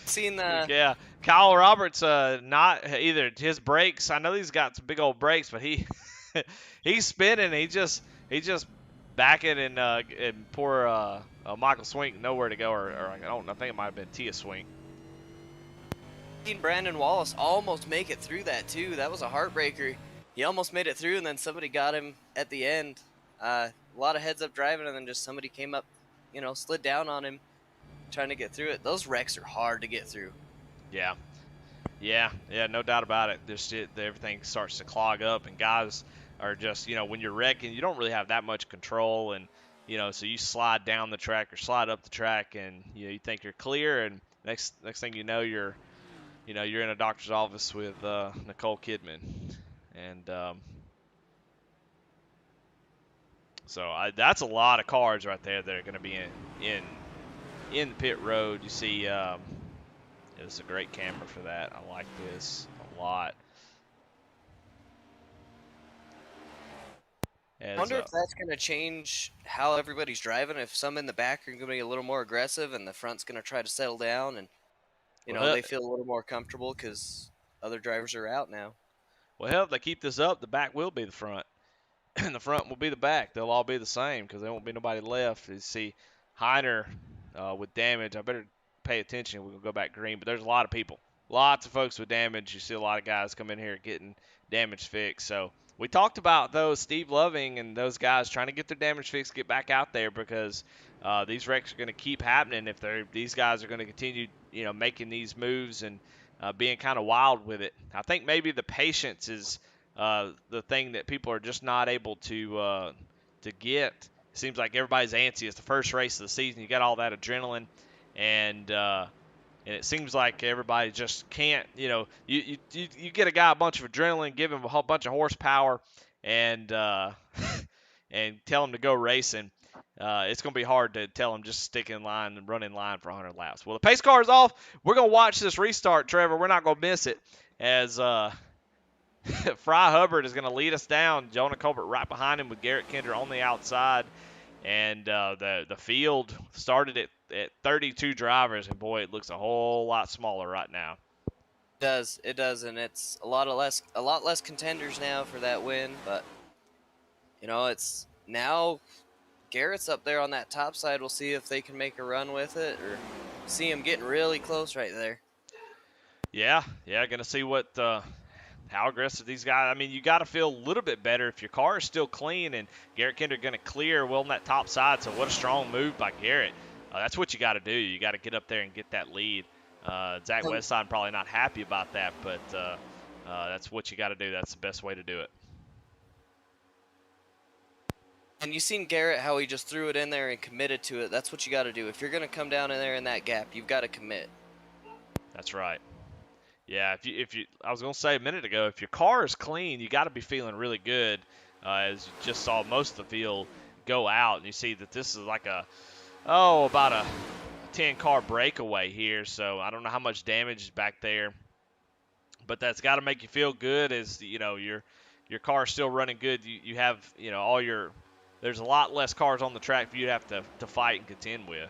Seen the Yeah, Kyle Roberts, not either his brakes. I know he's got some big old brakes, but he's spinning. He just back it and poor Michael Swink nowhere to go, or I think it might have been Tia Swink. seen Brandon Wallace almost make it through that too. That was a heartbreaker. he almost made it through, and then somebody got him at the end. A lot of heads up driving, and then just somebody came up, slid down on him, trying to get through it. Those wrecks are hard to get through. Yeah. Yeah, no doubt about it. Everything starts to clog up, and guys are just, when you're wrecking, you don't really have that much control, and so you slide down the track or slide up the track, and you think you're clear, and next thing you know, you're in a doctor's office with Nicole Kidman, and that's a lot of cars right there that are going to be in the pit road. You see. It's a great camera for that. I like this a lot. I wonder if that's going to change how everybody's driving. If some in the back are going to be a little more aggressive, and the front's going to try to settle down, and they feel a little more comfortable because other drivers are out now. Well, hell, if they keep this up, the back will be the front, and the front will be the back. They'll all be the same because there won't be nobody left. You see, Heiner with damage. I better pay attention. We'll go back green, but there's a lot of people, lots of folks with damage. You see a lot of guys come in here getting damage fixed. So we talked about those Steve Loving and those guys trying to get their damage fixed, get back out there because these wrecks are going to keep happening if these guys are going to continue, making these moves and being kind of wild with it. I think maybe the patience is the thing that people are just not able to get. It seems like everybody's antsy. It's the first race of the season. You got all that adrenaline, and it seems like everybody just can't. You get a guy a bunch of adrenaline, give him a whole bunch of horsepower, and and tell him to go racing. It's going to be hard to tell him just stick in line and run in line for 100 laps. Well, the pace car is off. We're going to watch this restart, Trevor. We're not going to miss it as Fry Hubbard is going to lead us down. Jonah Colbert right behind him with Garrett Kinder on the outside. And the field started at 32 drivers, and boy, it looks a whole lot smaller right now. It does, and it's a lot less contenders now for that win. But it's now Garrett's up there on that top side. We'll see if they can make a run with it, or see him getting really close right there. Yeah, gonna see what how aggressive these guys. I mean, you got to feel a little bit better if your car is still clean and Garrett Kinder going to clear well on that top side. So what a strong move by Garrett. That's what you got to do. You got to get up there and get that lead. Zach Westside probably not happy about that, but that's what you got to do. That's the best way to do it. And you seen Garrett, how he just threw it in there and committed to it. That's what you got to do. If you're going to come down in there in that gap, you've got to commit. That's right. Yeah, if you, I was gonna say a minute ago, if your car is clean, you got to be feeling really good. As you just saw most of the field go out, and you see that this is like about a 10-car breakaway here. So I don't know how much damage is back there, but that's got to make you feel good. As your car is still running good. You have there's a lot less cars on the track for you to have to fight and contend with.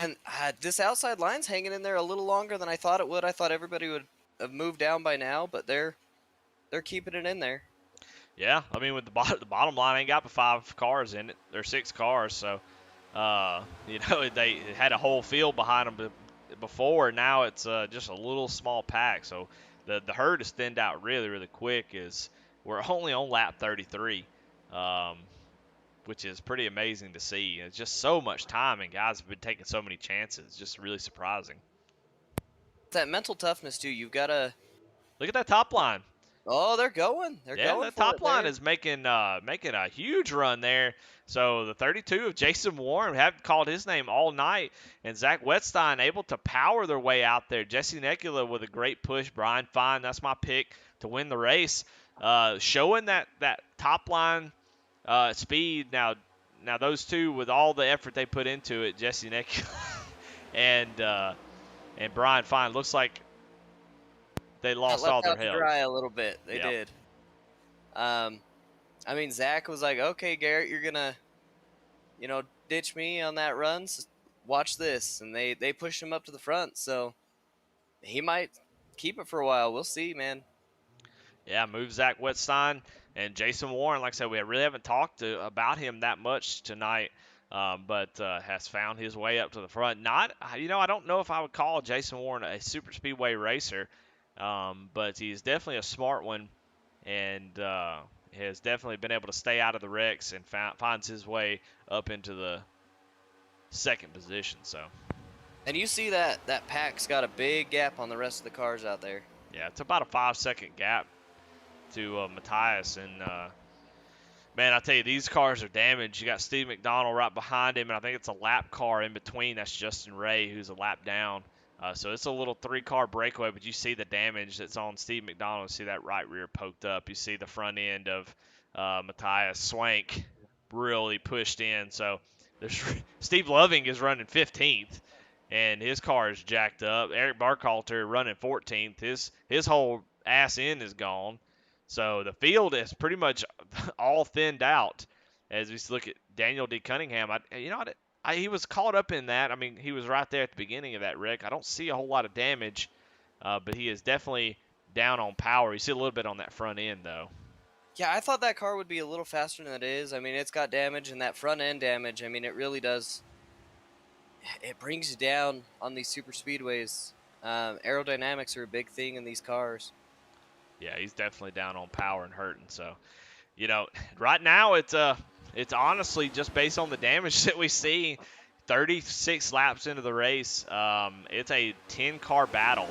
And this outside line's hanging in there a little longer than I thought it would. I thought everybody would have moved down by now, but they're keeping it in there. Yeah, I mean, with the bottom line ain't got but 5 cars in it. There's 6 cars, so they had a whole field behind them before. Now it's just a little small pack. So the herd is thinned out really, really quick. We're only on lap 33. Which is pretty amazing to see. It's just so much time, and guys have been taking so many chances. It's just really surprising. That mental toughness, too. You've got to look at that top line. Oh, they're going. They're going. That top line is making a huge run there. So the 32 of Jason Warren, haven't called his name all night, and Zach Wetstein able to power their way out there. Jesse Nekula with a great push. Brian Fine, that's my pick to win the race. Showing that top line speed. Now those two, with all the effort they put into it, Jesse Nekula and Brian Fine, looks like they lost all their help. Dry a little bit. They did. I mean, Zach was like, "Okay, Garrett, you're gonna, ditch me on that run. So watch this," and they pushed him up to the front. So he might keep it for a while. We'll see, man. Yeah, move Zach Wetstein and Jason Warren. Like I said, we really haven't talked about him that much tonight, but has found his way up to the front. I don't know if I would call Jason Warren a super speedway racer. He's just a little small pack, so the herd is thinned out really, really quick. It's just so much time, and guys have been taking so many chances. It's just really surprising. And But he's definitely a smart one, and has definitely been able to stay out of the wrecks and finds his way up into the second position. So And you see that pack's got a big gap on the rest of the cars out there. yeah, it's about a 5-second gap to Matthias, and man, I tell you, these cars are damaged. You got Steve McDonald right behind him, and I think it's a lap car in between. That's Justin Ray, who's a lap down. So it's a little 3-car breakaway, but you see the damage that's on Steve McDonald. You see that right rear poked up. You see the front end of Matthias Swank really pushed in. So there's Steve Loving is running 15th, and his car is jacked up. Eric Barkalter running 14th. His whole ass end is gone. So the field is pretty much all thinned out as we look at Daniel D. Cunningham. He was caught up in that. I mean, he was right there at the beginning of that wreck. I don't see a whole lot of damage, but he is definitely down on power. You see a little bit on that front end, though. Yeah, I thought that car would be a little faster than it is. I mean, it's got damage, and that front end damage, I mean, it really does. It brings you down on these super speedways. Aerodynamics are a big thing in these cars. Yeah, he's definitely down on power and hurting. So, right now it's honestly just based on the damage that we see. 36 laps into the race, it's a 10-car battle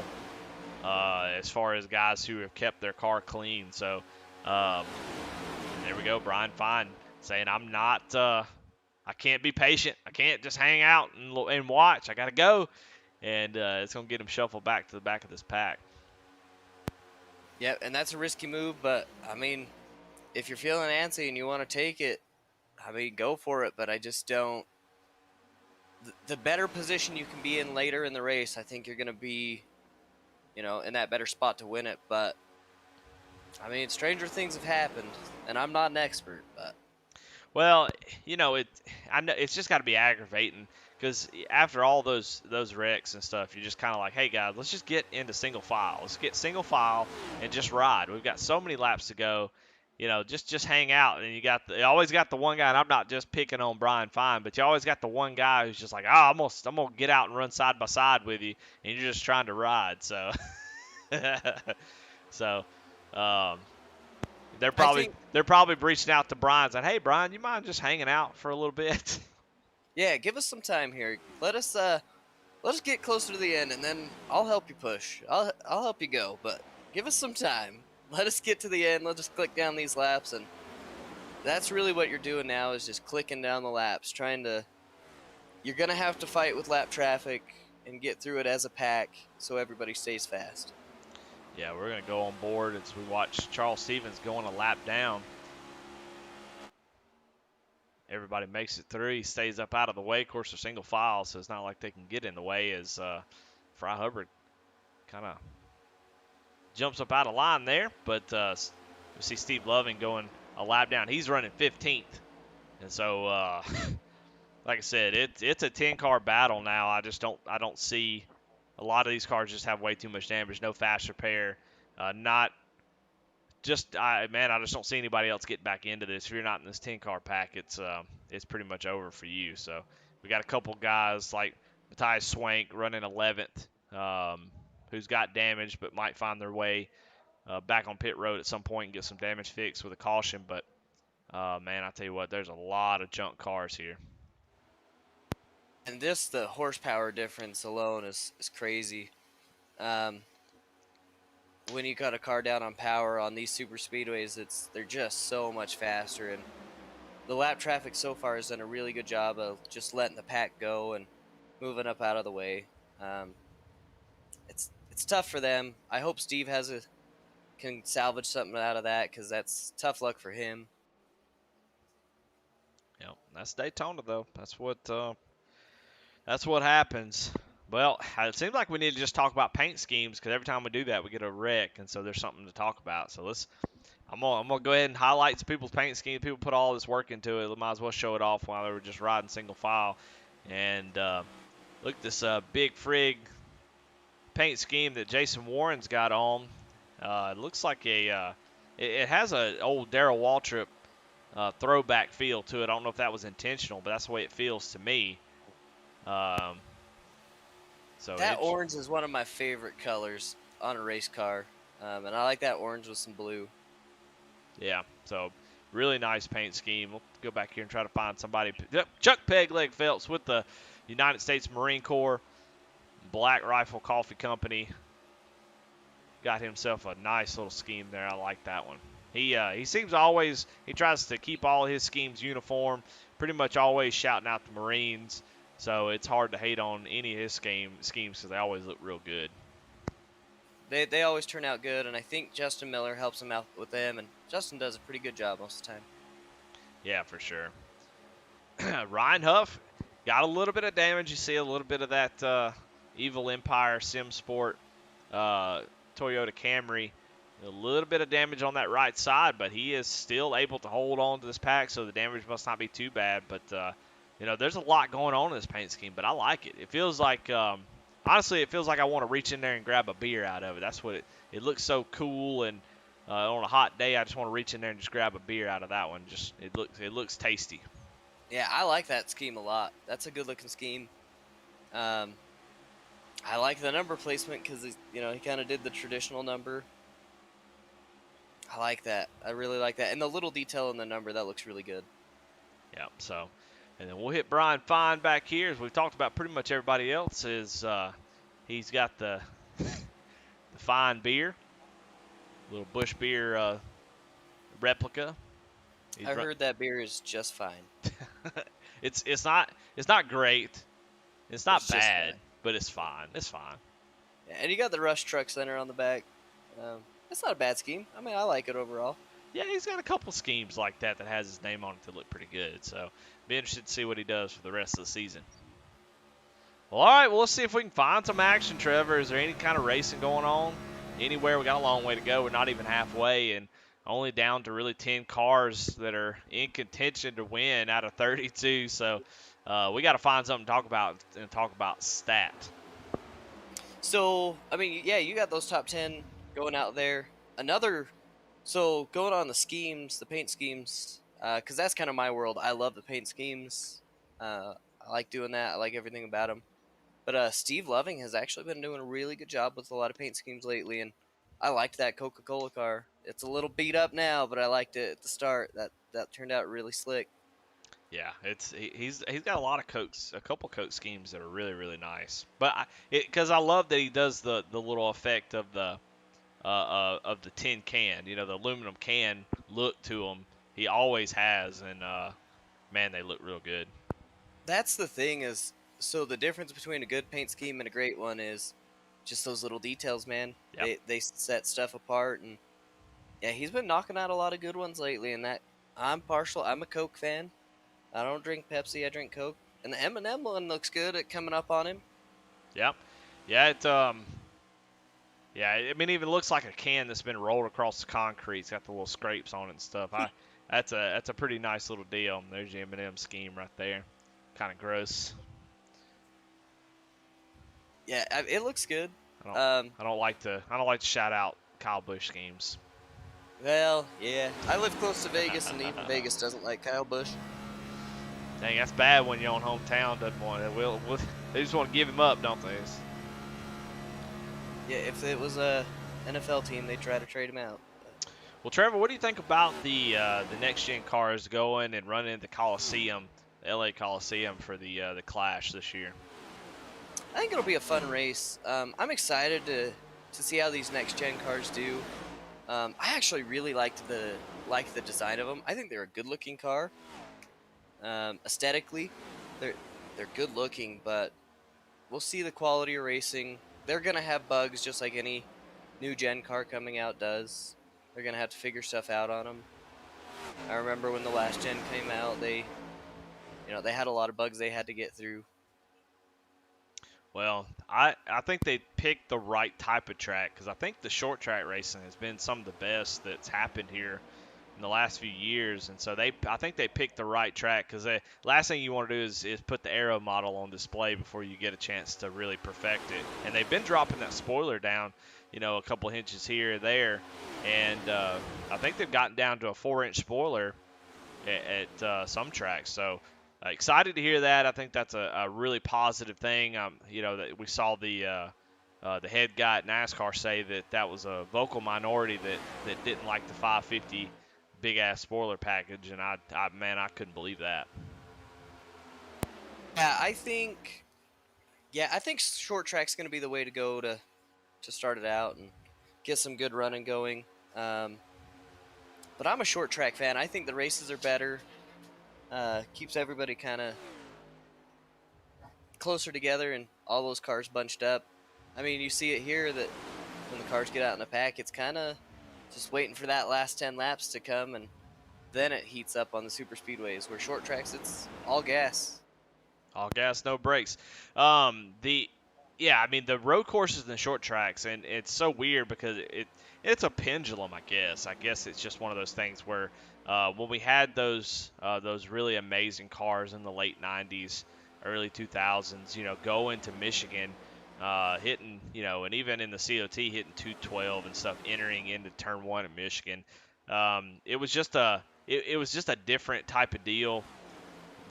as far as guys who have kept their car clean. So, there we go. Brian Fine saying, I can't be patient. I can't just hang out and watch. I got to go. And it's going to get him shuffled back to the back of this pack. Yeah, and that's a risky move, but, I mean, if you're feeling antsy and you want to take it, I mean, go for it, but I just don't. The better position you can be in later in the race, I think you're going to be, in that better spot to win it. But, I mean, stranger things have happened, and I'm not an expert, but. Well, I know it's just got to be aggravating because after all those wrecks and stuff, you're just kind of like, hey guys, let's just get into single file. Let's get single file and just ride. We've got so many laps to go. Just hang out. And you always got the one guy, and I'm not just picking on Brian Fine, but you always got the one guy who's just like, I'm gonna get out and run side by side with you, and you're just trying to ride. So, so. They're probably reaching out to Brian saying, "Hey, Brian, you mind just hanging out for a little bit?" Yeah, give us some time here. Let us get closer to the end, and then I'll help you push. I'll help you go, but give us some time. Let us get to the end. Let's just click down these laps, and that's really what you're doing now is just clicking down the laps, You're gonna have to fight with lap traffic and get through it as a pack, so everybody stays fast. Yeah, we're going to go on board as we watch Charles Stevens going a lap down. Everybody makes it through. He stays up out of the way. Of course, they're single file, so it's not like they can get in the way as Fry Hubbard kind of jumps up out of line there. But we see Steve Loving going a lap down. He's running 15th. And so, like I said, it's a 10-car battle now. I don't see – a lot of these cars just have way too much damage, no fast repair. I just don't see anybody else getting back into this. If you're not in this 10-car pack, it's pretty much over for you. So we got a couple guys like Matthias Swank running 11th, who's got damage but might find their way back on pit road at some point and get some damage fixed with a caution. But man, I tell you what, there's a lot of junk cars here. And the horsepower difference alone is crazy. When you got a car down on power on these super speedways, they're just so much faster. And the lap traffic so far has done a really good job of just letting the pack go and moving up out of the way. It's tough for them. I hope Steve can salvage something out of that because that's tough luck for him. Yeah, that's Daytona though. That's what happens. Well, it seems like we need to just talk about paint schemes because every time we do that, we get a wreck, and so there's something to talk about. So I'm gonna go ahead and highlight some people's paint schemes. People put all this work into it. We might as well show it off while they were just riding single file. And look at this big frig paint scheme that Jason Warren's got on. It looks like it has an old Darrell Waltrip throwback feel to it. I don't know if that was intentional, but that's the way it feels to me. So that orange is one of my favorite colors. on a race car, and I like that orange with some blue. Yeah, so really nice paint scheme. We'll go back here and try to find somebody. Yep, Chuck Pegleg Phelps with the United States Marine Corps Black Rifle Coffee Company. Got himself a nice little scheme there. I like that one. He seems always, he tries to keep all his schemes uniform, pretty much always shouting out the Marines. So it's hard to hate on any of his schemes because they always look real good. They always turn out good, and I think Justin Miller helps him out with them, and Justin does a pretty good job most of the time. Yeah, for sure. Ryan Huff got a little bit of damage. You see a little bit of that Evil Empire Sim Sport Toyota Camry. A little bit of damage on that right side, but he is still able to hold on to this pack, so the damage must not be too bad. But, there's a lot going on in this paint scheme, but I like it. It feels like, honestly, it feels like I want to reach in there and grab a beer out of it. That's what it looks so cool, and on a hot day, I just want to reach in there and just grab a beer out of that one. Just it looks tasty. Yeah, I like that scheme a lot. That's a good-looking scheme. I like the number placement because he kind of did the traditional number. I like that. I really like that, and the little detail in the number that looks really good. Yeah. So, and then we'll hit Brian Fine back here as we've talked about. Pretty much everybody else is he's got the the Fine beer, little Bush beer replica. I heard that beer is just fine. It's not great. It's not It's just bad, fine. but it's fine. It's fine. Yeah, and you got the Rush Truck Center on the back. It's not a bad scheme. I mean, I like it overall. Yeah, he's got a couple schemes like that has his name on it that look pretty good. So, be interested to see what he does for the rest of the season. Well, all right, well, let's see if we can find some action, Trevor. Is there any kind of racing going on anywhere? We got a long way to go. We're not even halfway, and only down to really 10 cars that are in contention to win out of 32. So, we got to find something to talk about stat. So, I mean, yeah, you got those top 10 going out there. So going on the schemes, the paint schemes, because that's kind of my world. I love the paint schemes. I like doing that. I like everything about them. But Steve Loving has actually been doing a really good job with a lot of paint schemes lately, and I liked that Coca-Cola car. It's a little beat up now, but I liked it at the start. That turned out really slick. Yeah, he's got a couple Coke schemes that are really really nice. But because I love that he does the little effect of the tin can, the aluminum can look to them. He always has, and man, they look real good. That's the thing is, so the difference between a good paint scheme and a great one is just those little details, man. Yep. They set stuff apart, and yeah, he's been knocking out a lot of good ones lately. And that I'm partial. I'm a Coke fan. I don't drink Pepsi. I drink Coke. And the M&M one looks good at coming up on him. Yep. Yeah. Yeah. I mean, it even looks like a can that's been rolled across the concrete. It's got the little scrapes on it and stuff. That's a pretty nice little deal. There's the M&M scheme right there. Kind of gross. Yeah, it looks good. I don't like to shout out Kyle Busch schemes. Well, yeah, I live close to Vegas, and even Vegas doesn't like Kyle Busch. Dang, that's bad when your own hometown doesn't want it. They just want to give him up, don't they? Yeah, if it was a NFL team, they'd try to trade him out. Well, Trevor, what do you think about the next gen cars going and running the Coliseum, the LA Coliseum for the Clash this year? I think it'll be a fun race. I'm excited to see how these next gen cars do. I actually really liked the design of them. I think they're a good looking car. Aesthetically, they're good looking, but we'll see the quality of racing. They're gonna have bugs just like any new gen car coming out does. They're gonna have to figure stuff out on them. I remember when the last gen came out, they had a lot of bugs they had to get through. Well, I think they picked the right type of track because I think the short track racing has been some of the best that's happened here in the last few years, and so I think they picked the right track because the last thing you want to do is put the aero model on display before you get a chance to really perfect it. And they've been dropping that spoiler down, a couple of inches here or there, and I think they've gotten down to a 4-inch spoiler at some tracks. So excited to hear that. I think that's a really positive thing. That we saw the the head guy at NASCAR say that was a vocal minority that didn't like the 550 big ass spoiler package, and I man, I couldn't believe that. Yeah, I think short track's going to be the way to go to start it out and get some good running going. But I'm a short track fan. I think the races are better. Keeps everybody kind of closer together and all those cars bunched up. I mean, you see it here that when the cars get out in the pack, it's kind of just waiting for that last 10 laps to come, and then it heats up on the super speedways. Where short tracks, it's all gas. All gas, no brakes. Yeah, I mean the road courses and the short tracks, and it's so weird because it's a pendulum, I guess. I guess it's just one of those things where when we had those really amazing cars in the late '90s, early 2000s, going to Michigan, hitting, and even in the COT hitting 212 and stuff, entering into Turn 1 at Michigan. It was just a different type of deal.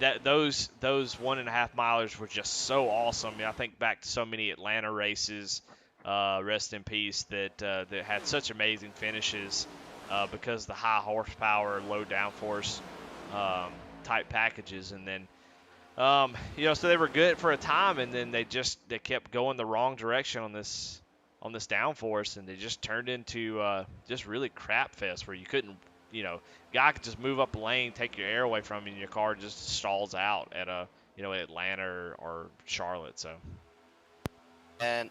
That those 1.5 milers were just so awesome. I think back to so many Atlanta races, rest in peace, that had such amazing finishes because the high horsepower, low downforce type packages, and then so they were good for a time, and then they kept going the wrong direction on this downforce, and they just turned into just really crap fest where you couldn't. Guy could just move up a lane, take your air away from you, and your car just stalls out at Atlanta or Charlotte. So, And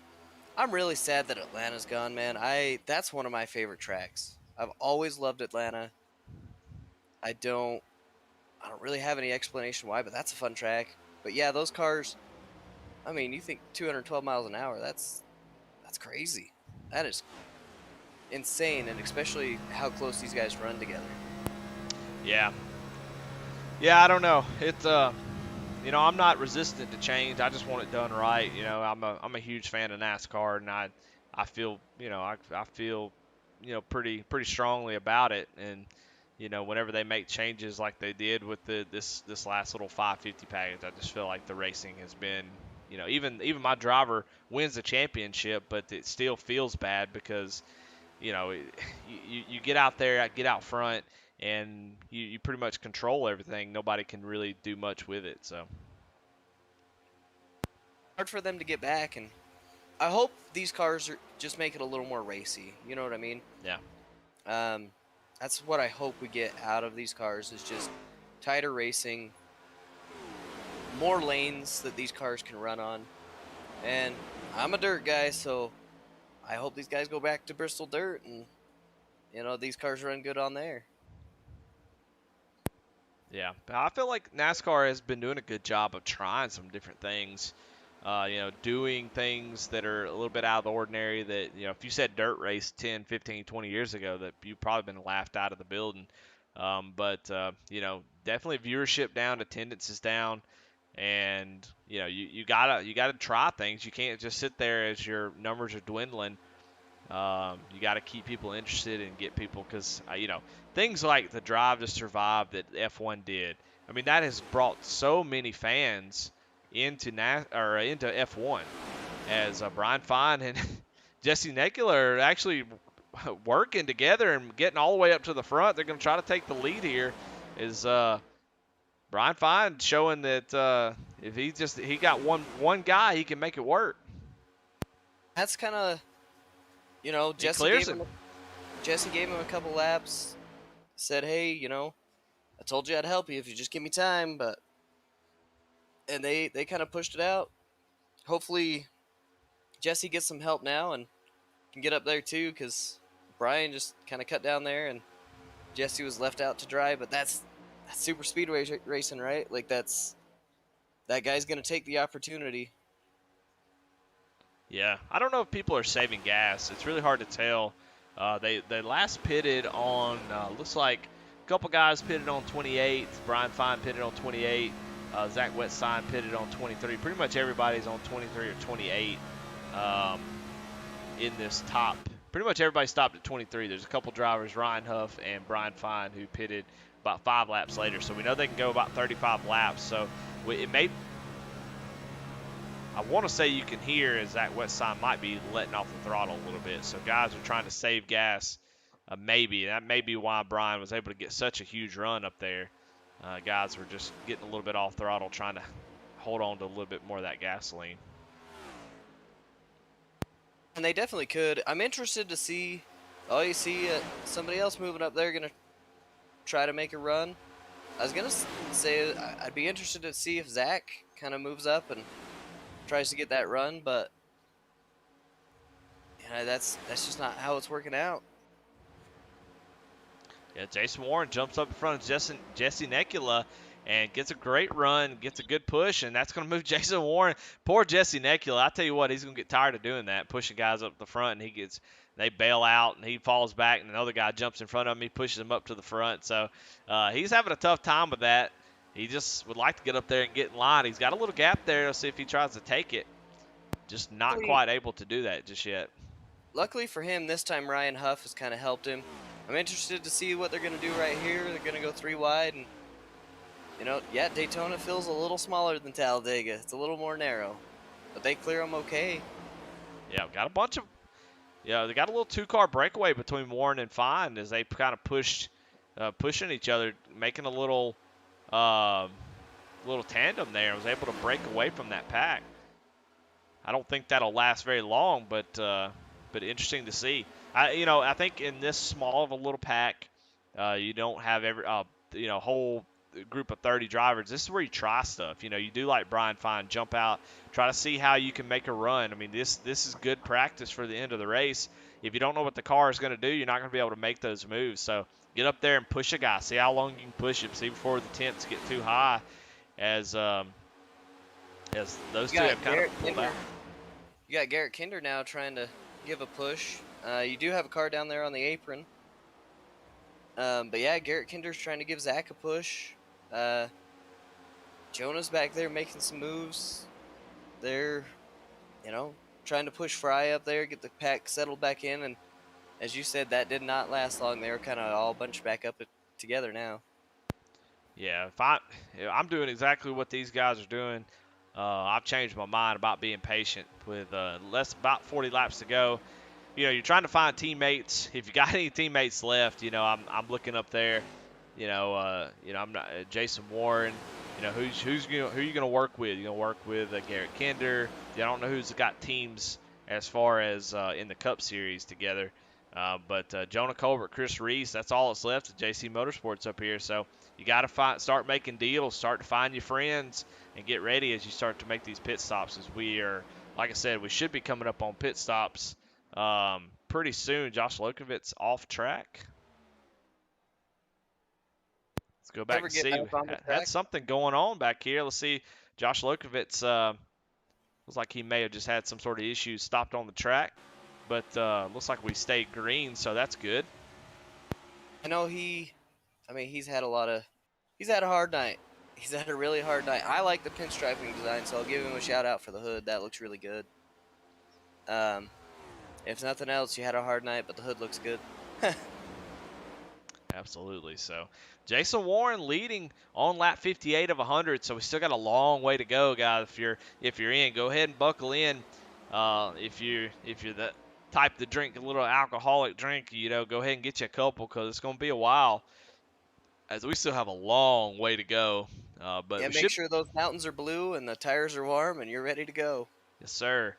I'm really sad that Atlanta's gone, man. That's one of my favorite tracks. I've always loved Atlanta. I don't really have any explanation why, but that's a fun track. But yeah, those cars, I mean, you think 212 miles an hour, that's crazy. That is insane, and especially how close these guys run together. Yeah, I don't know. It's I'm not resistant to change. I just want it done right. I'm a huge fan of NASCAR, and I feel I feel pretty strongly about it. And whenever they make changes like they did with this last little 550 package, I just feel like the racing has been, even my driver wins the championship, but it still feels bad because you get out there, get out front, and you pretty much control everything. Nobody can really do much with it. So Hard for them to get back, and I hope these cars just make it a little more racy. You know what I mean? yeah, That's what I hope we get out of these cars is just tighter racing, more lanes that these cars can run on. And I'm a dirt guy, so I hope these guys go back to Bristol dirt and these cars run good on there. yeah. But I feel like NASCAR has been doing a good job of trying some different things. Doing things that are a little bit out of the ordinary that, if you said dirt race 10, 15, 20 years ago, that you've probably been laughed out of the building. But definitely viewership down, attendance is down, and, you gotta try things. You can't just sit there as your numbers are dwindling. You got to keep people interested and get people, because, things like the Drive to Survive that F1 did, I mean, that has brought so many fans into F1, as Brian Fine and Jesse Nekula are actually working together and getting all the way up to the front. They're going to try to take the lead here. Is Brian Fine showing that if he got one guy, he can make it work. That's kind of, Jesse gave him a couple laps, said, hey, I told you I'd help you if you just give me time, and they kind of pushed it out. Hopefully Jesse gets some help now and can get up there too, because Brian just kind of cut down there and Jesse was left out to dry. But that's super speedway racing, right? Like that guy's gonna take the opportunity. Yeah, I don't know if people are saving gas. It's really hard to tell. They last pitted on, looks like a couple guys pitted on 28. Brian Fine pitted on 28. Zach Wetstein pitted on 23. Pretty much everybody's on 23 or 28 in this top. Pretty much everybody stopped at 23. There's a couple drivers, Ryan Huff and Brian Fine, who pitted about 5 laps later. So we know they can go about 35 laps. So it may. I want to say you can hear as Zach Westside might be letting off the throttle a little bit. So guys are trying to save gas. Maybe that may be why Brian was able to get such a huge run up there. Guys were just getting a little bit off throttle, trying to hold on to a little bit more of that gasoline. And they definitely could. I'm interested to see. Oh, you see somebody else moving up there, gonna try to make a run. I was gonna say I'd be interested to see if Zach kind of moves up and tries to get that run, but that's just not how it's working out. Yeah, Jason Warren jumps up in front of Jesse Necula and gets a great run, gets a good push, and that's going to move Jason Warren. Poor Jesse Necula. I tell you what, he's going to get tired of doing that, pushing guys up the front, and they bail out, and he falls back, and another guy jumps in front of him. He pushes him up to the front. So he's having a tough time with that. He just would like to get up there and get in line. He's got a little gap there. Let's see if he tries to take it. Just not quite able to do that just yet. Luckily for him, this time Ryan Huff has kind of helped him. I'm interested to see what they're going to do right here. They're going to go 3 wide, and yeah, Daytona feels a little smaller than Talladega. It's a little more narrow, but they clear them okay. Yeah, got a bunch of, they got a little 2-car breakaway between Warren and Fine as they kind of pushing each other, making a little tandem there. Was able to break away from that pack. I don't think that'll last very long, but interesting to see. I think in this small of a little pack, you don't have every whole group of 30 drivers. This is where you try stuff. You do like Brian Fine, jump out, try to see how you can make a run. I mean, this is good practice for the end of the race. If you don't know what the car is going to do, you're not going to be able to make those moves. So get up there and push a guy. See how long you can push him. See before the temps get too high, as those two have kind of pulled out. You got Garrett Kinder now trying to give a push. You do have a car down there on the apron. But yeah, Garrett Kinder's trying to give Zach a push. Jonah's back there making some moves. They're, trying to push Fry up there, get the pack settled back in. And as you said, that did not last long. They were kind of all bunched back up together now. Yeah, I'm doing exactly what these guys are doing. I've changed my mind about being patient with about 40 laps to go. You're trying to find teammates. If you got any teammates left, I'm looking up there. I'm not Jason Warren. Who are you gonna work with? You gonna work with Garrett Kinder? I don't know who's got teams as far as in the Cup Series together. But Jonah Colbert, Chris Reese, that's all that's left of JC Motorsports up here. So you got to start making deals, start to find your friends, and get ready as you start to make these pit stops. As we are, like I said, we should be coming up on pit stops pretty soon. Josh Lokovitz off track. Let's go back and see. Had something going on back here. Let's see. Josh Lokovitz looks like he may have just had some sort of issues, stopped on the track. But looks like we stayed green, so that's good. I know he's had a hard night. He's had a really hard night. I like the pinstriping design, so I'll give him a shout out for the hood. That looks really good. If nothing else, you had a hard night, but the hood looks good. Absolutely. So Jason Warren leading on lap 58 of 100. So we still got a long way to go, guys. If you're in, go ahead and buckle in. If you're the type to drink a little alcoholic drink, go ahead and get you a couple, because it's going to be a while, as we still have a long way to go. But yeah, make sure those mountains are blue and the tires are warm and you're ready to go. Yes, sir.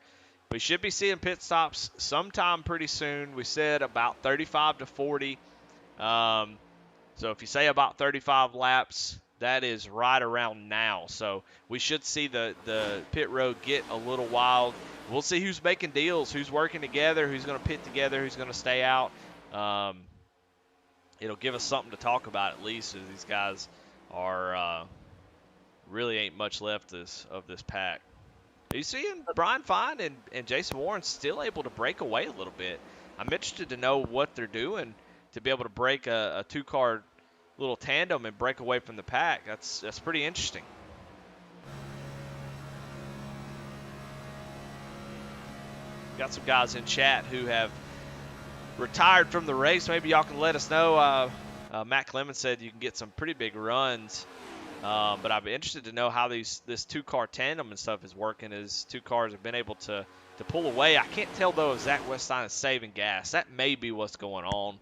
We should be seeing pit stops sometime pretty soon. We said about 35 to 40. So if you say about 35 laps, that is right around now. So we should see the pit road get a little wild. We'll see who's making deals, who's working together, who's going to pit together, who's going to stay out. It'll give us something to talk about at least, as these guys are really ain't much left of this pack. Are you seeing Brian Fine and Jason Warren still able to break away a little bit? I'm interested to know what they're doing to be able to break a 2-car little tandem and break away from the pack. That's pretty interesting. Got some guys in chat who have retired from the race. Maybe y'all can let us know. Matt Clemens said you can get some pretty big runs But I'd be interested to know how this 2-car tandem and stuff is working, as 2 cars have been able to pull away. I can't tell, though, if Zach Weststein is saving gas. That may be what's going on.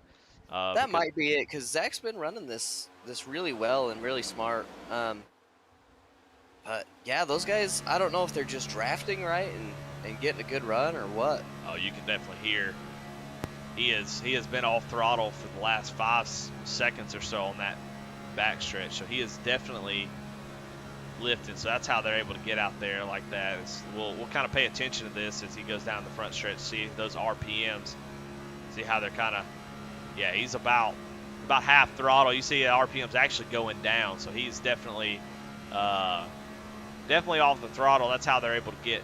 That might be it, because Zach's been running this really well and really smart. But yeah, those guys, I don't know if they're just drafting right and getting a good run or what. Oh, you can definitely hear he has been off throttle for the last 5 seconds or so on that backstretch. So he is definitely lifting. So that's how they're able to get out there like that. We'll kind of pay attention to this as he goes down the front stretch, see those RPMs, see how they're kind of, yeah, he's about half throttle. You see the RPMs actually going down. So he's definitely off the throttle. That's how they're able to get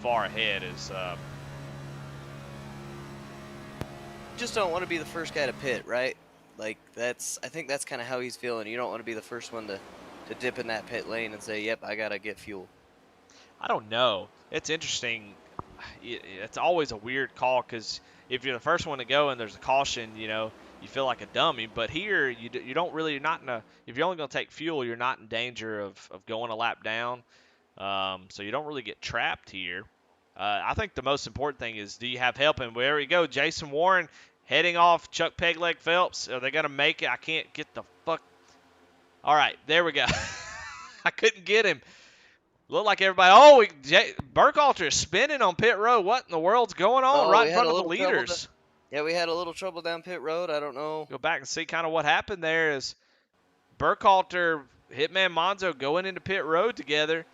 far ahead. Is Just don't want to be the first guy to pit, right? Like I think that's kind of how he's feeling. You don't want to be the first one to dip in that pit lane and say, "Yep, I gotta get fuel." I don't know. It's interesting. It's always a weird call, because if you're the first one to go and there's a caution, you feel like a dummy. But here, you don't really. You're not in a. If you're only going to take fuel, you're not in danger of going a lap down. So you don't really get trapped here. I think the most important thing is, do you have help? And there we go, Jason Warren heading off Chuck Pegleg Phelps. Are they going to make it? I can't get the fuck. All right, there we go. I couldn't get him. Looked like everybody. Oh, Burkhalter is spinning on pit road. What in the world's going on right in front of the leaders? Yeah, we had a little trouble down pit road. I don't know. Go back and see kind of what happened there. Is Burkhalter, Hitman Monzo going into pit road together,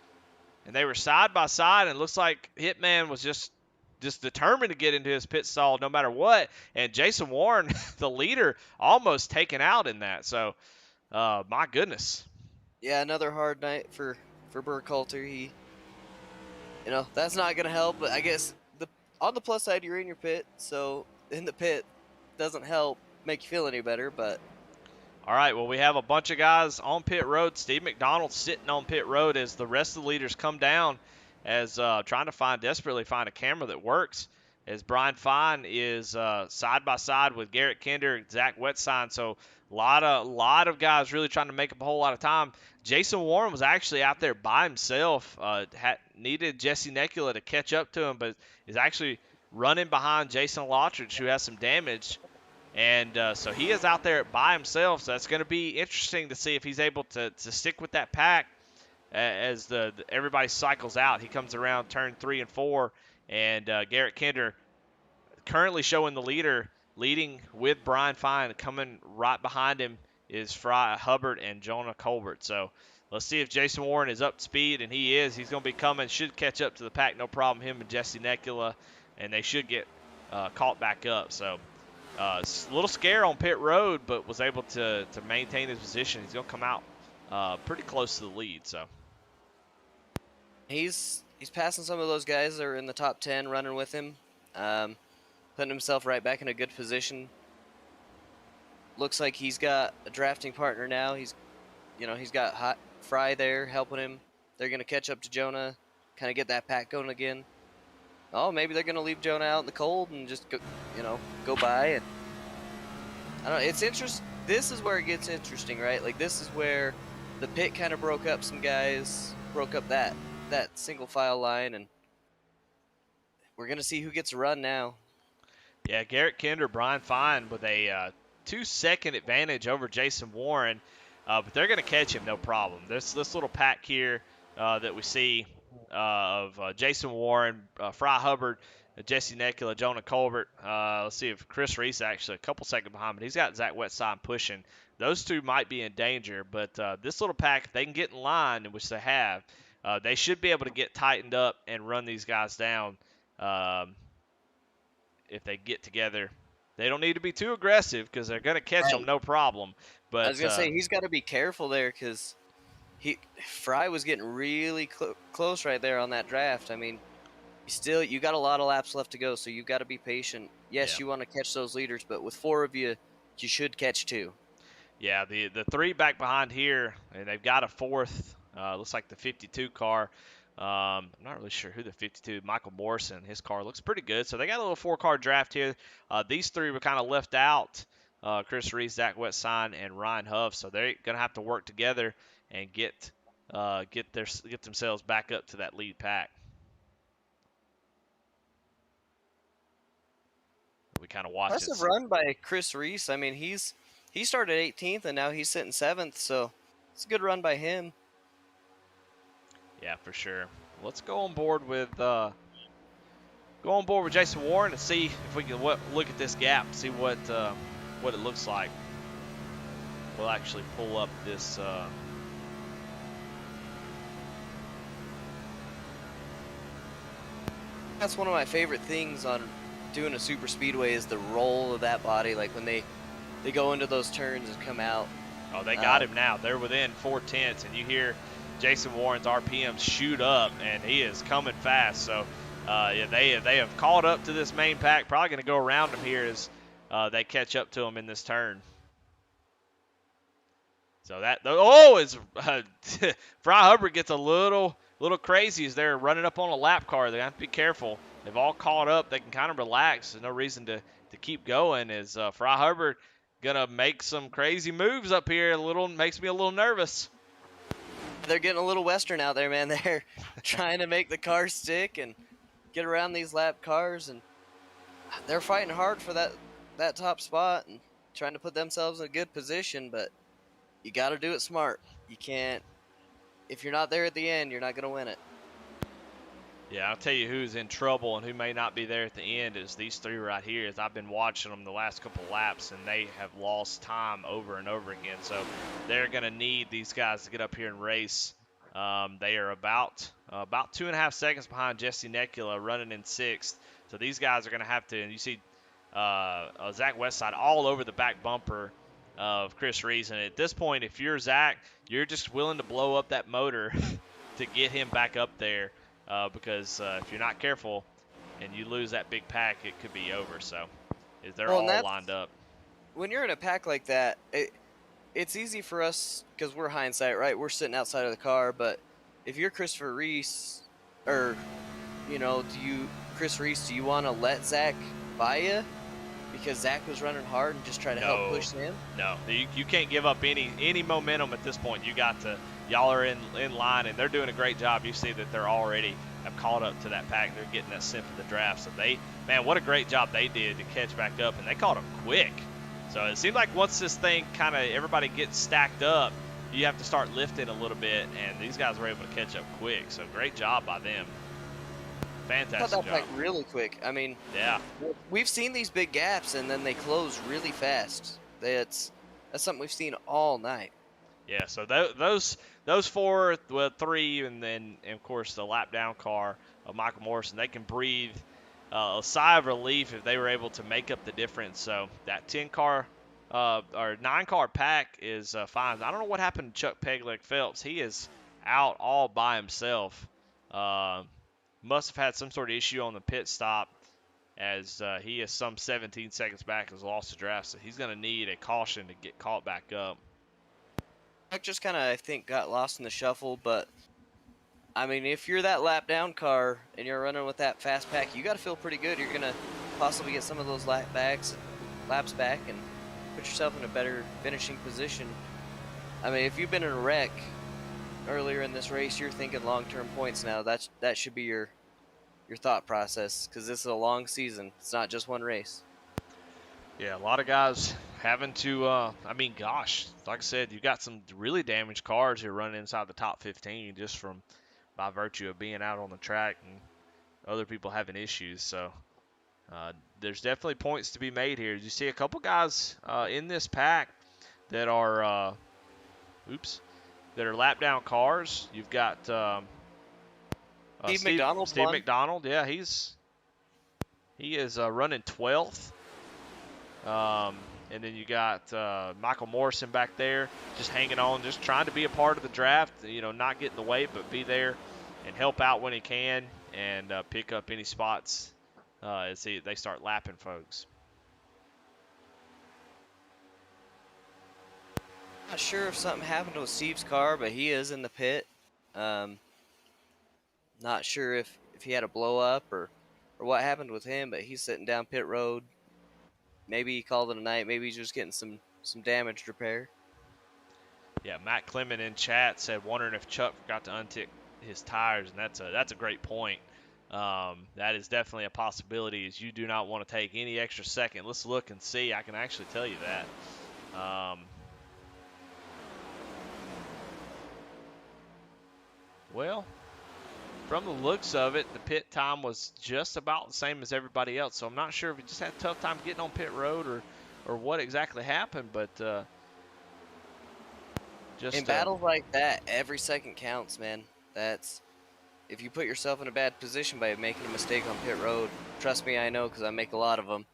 and they were side by side, and it looks like Hitman was just determined to get into his pit stall no matter what. And Jason Warren, the leader, almost taken out in that. So, my goodness. Yeah, another hard night for Burkhalter. He, that's not gonna help. But I guess on the plus side, you're in your pit, so in the pit doesn't help make you feel any better. But all right, well, we have a bunch of guys on pit road. Steve McDonald sitting on pit road as the rest of the leaders come down, as trying to desperately find a camera that works, as Brian Fine is side by side with Garrett Kinder, Zach Wetsign. So a lot of guys really trying to make up a whole lot of time. Jason Warren was actually out there by himself. Needed Jesse Nekula to catch up to him, but is actually running behind Jason Lottridge, who has some damage. And so he is out there by himself. So it's going to be interesting to see if he's able to stick with that pack as everybody cycles out. He comes around turn 3 and 4, and Garrett Kinder currently showing the leading with Brian Fine. Coming right behind him is Fry Hubbard and Jonah Colbert. So let's see if Jason Warren is up to speed, and he is. He's going to be coming, should catch up to the pack, no problem. Him and Jesse Nekula, and they should get caught back up. So a little scare on pit road, but was able to maintain his position. He's going to come out pretty close to the lead. So he's passing some of those guys that are in the top 10 running with him, putting himself right back in a good position. Looks like he's got a drafting partner now. He's got Fry there helping him. They're going to catch up to Jonah, kind of get that pack going again. Oh, maybe they're going to leave Jonah out in the cold and just go by. And I don't know. It's interesting. This is where it gets interesting, right? Like, this is where the pit kind of broke up some guys, broke up that single file line, and we're going to see who gets a run now. Yeah, Garrett Kinder, Brian Fine with a 2-second advantage over Jason Warren, but they're going to catch him no problem. This little pack here that we see of Jason Warren, Fry Hubbard, Jesse Nekula, Jonah Colbert. Let's see if Chris Reese actually a couple seconds behind, but he's got Zach Wetsign pushing. Those two might be in danger, but this little pack, if they can get in line, which they have, they should be able to get tightened up and run these guys down if they get together. They don't need to be too aggressive because they're going to catch them no problem. But I was going to say, he's got to be careful there because Fry was getting really close right there on that draft. I mean, you got a lot of laps left to go, so you got to be patient. Yes, you want to catch those leaders, but with 4 of you, you should catch 2. Yeah, the 3 back behind here, and they've got a 4th. Looks like the 52 car. I'm not really sure who the 52, Michael Morrison, his car looks pretty good. So they got a little 4-car draft here. These 3 were kind of left out Chris Reese, Zach Wetstein, and Ryan Huff. So they're going to have to work together and get themselves back up to that lead pack. We kind of watch Impressive it. run by Chris Reese. I mean, he started 18th and now he's sitting 7th, so it's a good run by him. Yeah, for sure. Let's go on board with Jason Warren and see if we can look at this gap, see what it looks like. We'll actually pull up this. That's one of my favorite things on doing a super speedway is the roll of that body. Like when they go into those turns and come out. Oh, they got him now. They're within 4/10, and you hear Jason Warren's RPM shoot up, and he is coming fast. So, yeah, they have caught up to this main pack. Probably going to go around him here as they catch up to him in this turn. So it's Fry Hubbard gets a little crazy as they're running up on a lap car. They have to be careful. They've all caught up. They can kind of relax. There's no reason to keep going. As Fry Hubbard gonna make some crazy moves up here. Makes me a little nervous. They're getting a little Western out there, man. They're trying to make the car stick and get around these lap cars, and they're fighting hard for that top spot and trying to put themselves in a good position. But you got to do it smart. You can't. If you're not there at the end, you're not gonna win it. Yeah, I'll tell you who's in trouble and who may not be there at the end is these three right here. As I've been watching them the last couple laps, and they have lost time over and over again. So they're going to need these guys to get up here and race. They are about 2.5 seconds behind Jesse Necula, running in 6th. So these guys are going to have to, and you see Zach Westside all over the back bumper of Chris Reese. And at this point, if you're Zach, you're just willing to blow up that motor to get him back up there. Because if you're not careful and you lose that big pack, it could be over. So they're all lined up. When you're in a pack like that, it's easy for us because we're hindsight, right? We're sitting outside of the car. But if you're Christopher Reese, or Chris Reese, do you want to let Zach by you because Zach was running hard and just try to help push him? No, you can't give up any momentum at this point. Y'all are in line, and they're doing a great job. You see that they're already have caught up to that pack. They're getting that scent of the draft. So what a great job they did to catch back up, and they caught them quick. So it seemed like once this thing kind of everybody gets stacked up, you have to start lifting a little bit, and these guys were able to catch up quick. So great job by them. Fantastic I thought that job. pack really quick. I mean, yeah, we've seen these big gaps, and then they close really fast. That's something we've seen all night. Yeah, so those four, well, 3, and then, of course, the lap down car of Michael Morrison, they can breathe a sigh of relief if they were able to make up the difference. So that 10-car or 9-car pack is fine. I don't know what happened to Chuck Pegleg Phelps. He is out all by himself. Must have had some sort of issue on the pit stop, as he is some 17 seconds back, has lost the draft. So he's going to need a caution to get caught back up. Just kind of, I think, got lost in the shuffle, but I mean, if you're that lap down car and you're running with that fast pack, you got to feel pretty good. You're gonna possibly get some of those laps back, and put yourself in a better finishing position. I mean, if you've been in a wreck earlier in this race, you're thinking long-term points now. That should be your thought process, because this is a long season. It's not just one race. Yeah, a lot of guys having to, gosh, like I said, you got some really damaged cars here running inside the top 15 just by virtue of being out on the track and other people having issues. So there's definitely points to be made here. You see a couple guys in this pack that are, lap down cars. You've got Steve McDonald. Steve McDonald, yeah, he is running 12th. And then you got Michael Morrison back there just hanging on, just trying to be a part of the draft, not get in the way, but be there and help out when he can and pick up any spots as they start lapping folks. Not sure if something happened with Steve's car, but he is in the pit. Not sure if he had a blow up or what happened with him, but he's sitting down pit road. maybe he called it a night. Maybe he's just getting some damage repair. Yeah, Matt Clement in chat said, wondering if Chuck forgot to untick his tires, and that's a great point. That is definitely a possibility. Is you do not want to take any extra second. Let's look and see. I can actually tell you that. Well, from the looks of it, the pit time was just about the same as everybody else. So I'm not sure if he just had a tough time getting on pit road or what exactly happened, but just in battles like that, every second counts, man. That's if you put yourself in a bad position by making a mistake on pit road. Trust me, I know because I make a lot of them.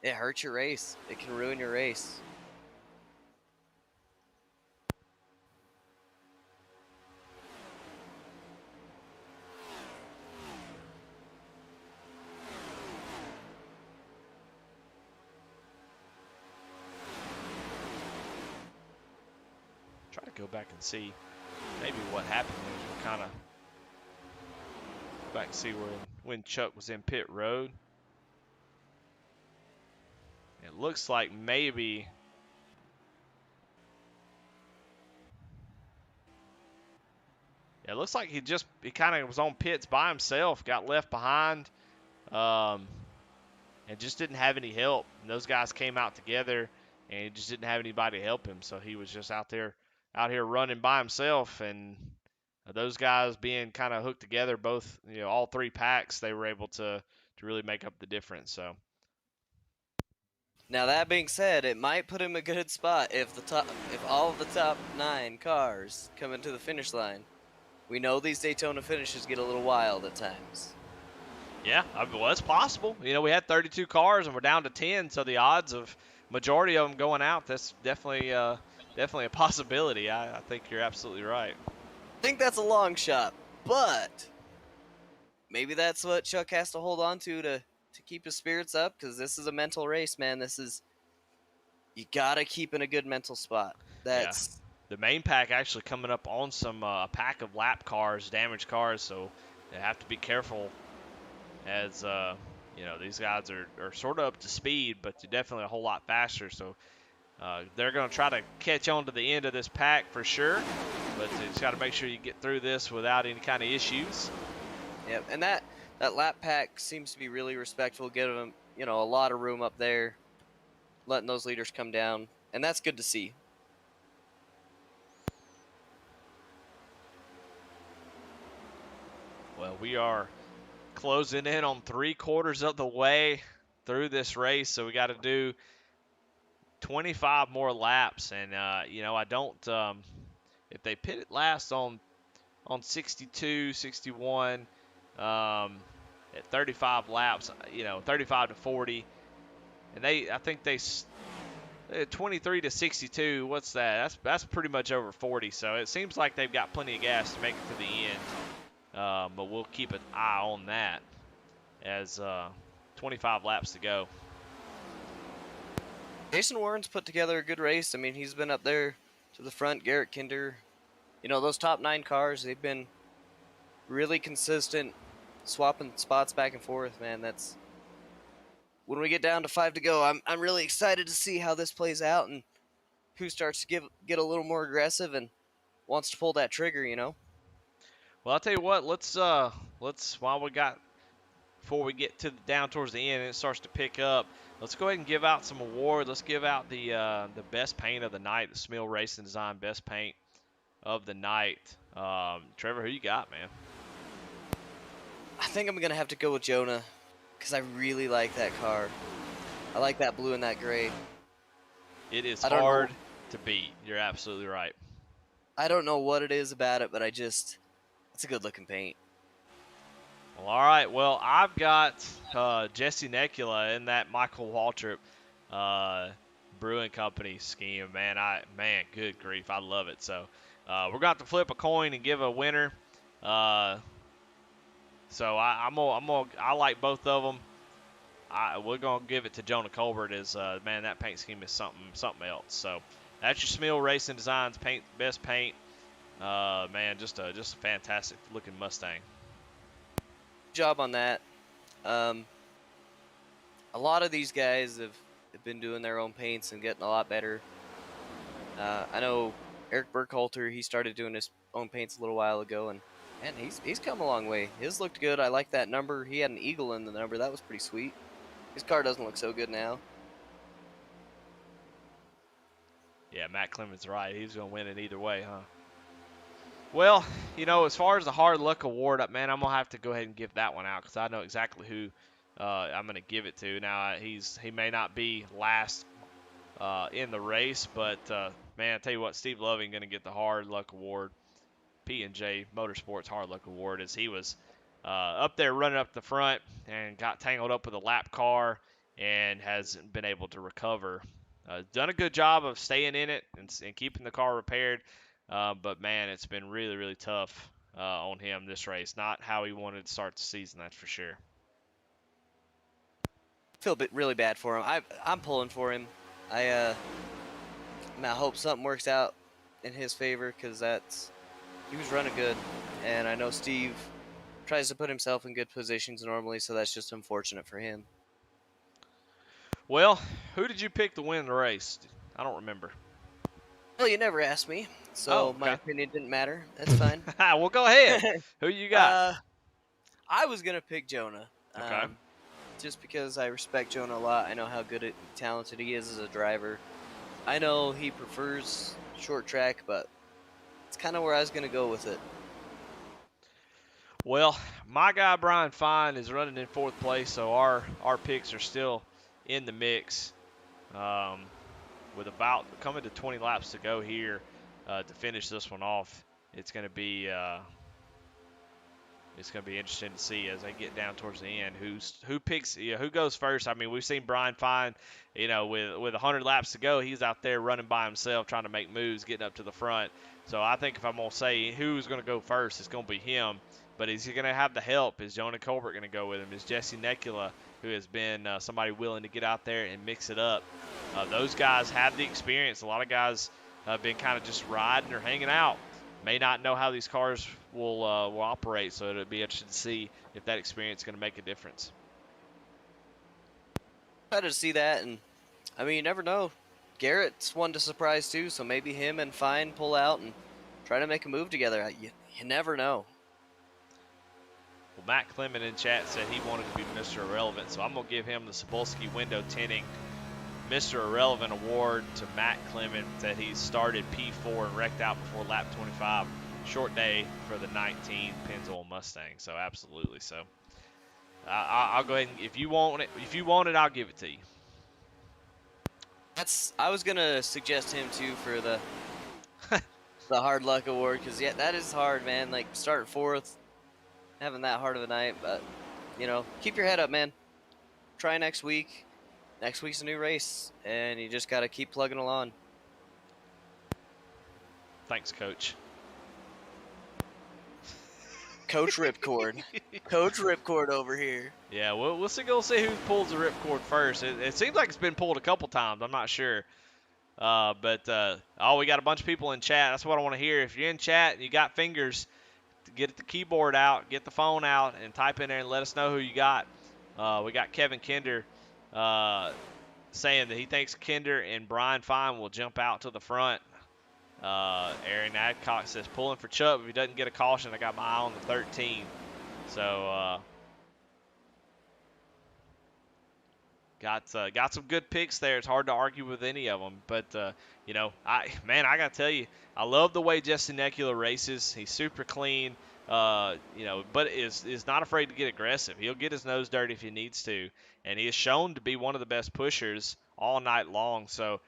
It hurts your race. It can ruin your race. try to go back and see maybe what happened there. We'll kind of go back and see when Chuck was in pit road. It looks like maybe it looks like he kind of was on pits by himself, got left behind, and just didn't have any help. And those guys came out together, and he just didn't have anybody to help him. So he was just out here running by himself. And those guys being kind of hooked together, both all three packs, they were able to really make up the difference. So. Now that being said, it might put him in a good spot if all of the top 9 cars come into the finish line. We know these Daytona finishes get a little wild at times. Yeah, well, it's possible. We had 32 cars and we're down to 10, so the odds of majority of them going out, that's definitely a possibility. I think you're absolutely right. I think that's a long shot, but maybe that's what Chuck has to hold on to keep his spirits up, because this is a mental race, man. You gotta keep in a good mental spot. That's the main pack actually coming up on some a pack of lap cars, damaged cars, so they have to be careful as these guys are sort of up to speed, but they're definitely a whole lot faster. So they're going to try to catch on to the end of this pack for sure, but you just got to make sure you get through this without any kind of issues. Yep, and that lap pack seems to be really respectful, giving them a lot of room up there, letting those leaders come down, and that's good to see. Well, we are closing in on 3/4 of the way through this race, so we got to do 25 more laps, and I don't if they pit it last on 62, 61 at 35 laps, 35 to 40, and I think they 23 to 62. What's that? That's pretty much over 40. So it seems like they've got plenty of gas to make it to the end. But we'll keep an eye on that as 25 laps to go. Jason Warren's put together a good race. I mean, he's been up there to the front. Garrett Kinder, those top 9 cars, they've been really consistent, swapping spots back and forth, man. That's when we get down to 5 to go. I'm really excited to see how this plays out and who starts to get a little more aggressive and wants to pull that trigger, Well, I'll tell you what. Let's before we get down towards the end and it starts to pick up, let's go ahead and give out some awards. Let's give out the best paint of the night, the Smil Racing Design best paint of the night. Trevor, who you got, man? I think I'm going to have to go with Jonah because I really like that car. I like that blue and that gray. It is hard to beat. You're absolutely right. I don't know what it is about it, but it's a good looking paint. Well, all right. Well, I've got Jesse Necula in that Michael Waltrip Brewing Company scheme. Man, good grief, I love it. So we're going to have to flip a coin and give a winner. So I like both of them. We're gonna give it to Jonah Colbert. Man, that paint scheme is something else. So that's your Smil Racing Designs best paint. Man, just a fantastic looking Mustang. Job on that. a lot of these guys have been doing their own paints and getting a lot better. I know Eric Burkhalter, he started doing his own paints a little while ago, and man, he's come a long way. His looked good. I like that number. He had an eagle in the number. That was pretty sweet. His car doesn't look so good now. Yeah, Matt Clemens right. He's going to win it either way, huh? Well, you know, as far as the hard luck award, man, I'm going to have to go ahead and give that one out because I know exactly who I'm going to give it to. Now, he may not be last in the race, but, man, I tell you what, Steve Loving going to get the hard luck award. P&J Motorsports Hard Luck Award, as he was up there running up the front and got tangled up with a lap car and hasn't been able to recover. Done a good job of staying in it and keeping the car repaired, but man, it's been really, really tough on him this race. Not how he wanted to start the season, that's for sure. I feel really bad for him. I'm pulling for him. I hope something works out in his favor because he was running good, and I know Steve tries to put himself in good positions normally, so that's just unfortunate for him. Well, who did you pick to win the race? I don't remember. Well, you never asked me, so okay. My opinion didn't matter. That's fine. Well, go ahead. Who you got? I was gonna pick Jonah. Okay. Just because I respect Jonah a lot. I know how good and talented he is as a driver. I know he prefers short track, but it's kind of where I was gonna go with it. Well, my guy Brian Fine is running in 4th place, so our picks are still in the mix. With about coming to 20 laps to go here to finish this one off, it's going to be interesting to see as they get down towards the end who picks, who goes first. I mean, we've seen Brian Fine, with 100 laps to go, he's out there running by himself trying to make moves, getting up to the front. So I think if I'm going to say who's going to go first, it's going to be him. But is he going to have the help? Is Jonah Colbert going to go with him? Is Jesse Nekula, who has been somebody willing to get out there and mix it up? Those guys have the experience. A lot of guys have been kind of just riding or hanging out. May not know how these cars will operate, so it'll be interesting to see if that experience is going to make a difference. Excited to see that, and I mean, you never know. Garrett's one to surprise too, so maybe him and Fine pull out and try to make a move together. You never know. Well, Matt Clement in chat said he wanted to be Mr. Irrelevant, so I'm going to give him the Cebulski Window Tinting Mr. Irrelevant award to Matt Clement, that he started P4 and wrecked out before lap 25. Short day for the 19 Pennzoil Mustang, so absolutely. So I'll go ahead and if you want it, I'll give it to you. I was gonna suggest him too for the the hard luck award, because yeah, that is hard, man. Like starting 4th, having that hard of a night, but keep your head up, man. Try next week. Next week's a new race, and you just gotta keep plugging along. Thanks, Coach. Coach Ripcord. Coach Ripcord over here. Yeah, we'll see who pulls the ripcord first. It seems like it's been pulled a couple times. I'm not sure. We got a bunch of people in chat. That's what I want to hear. If you're in chat and you got fingers, get the keyboard out, get the phone out, and type in there and let us know who you got. We got Kevin Kinder saying that he thinks Kinder and Brian Fine will jump out to the front. Aaron Adcock says, pulling for Chubb. If he doesn't get a caution, I got my eye on the 13. So, got some good picks there. It's hard to argue with any of them. But, I got to tell you, I love the way Jesse Nekula races. He's super clean, but is not afraid to get aggressive. He'll get his nose dirty if he needs to. And he is shown to be one of the best pushers all night long. So,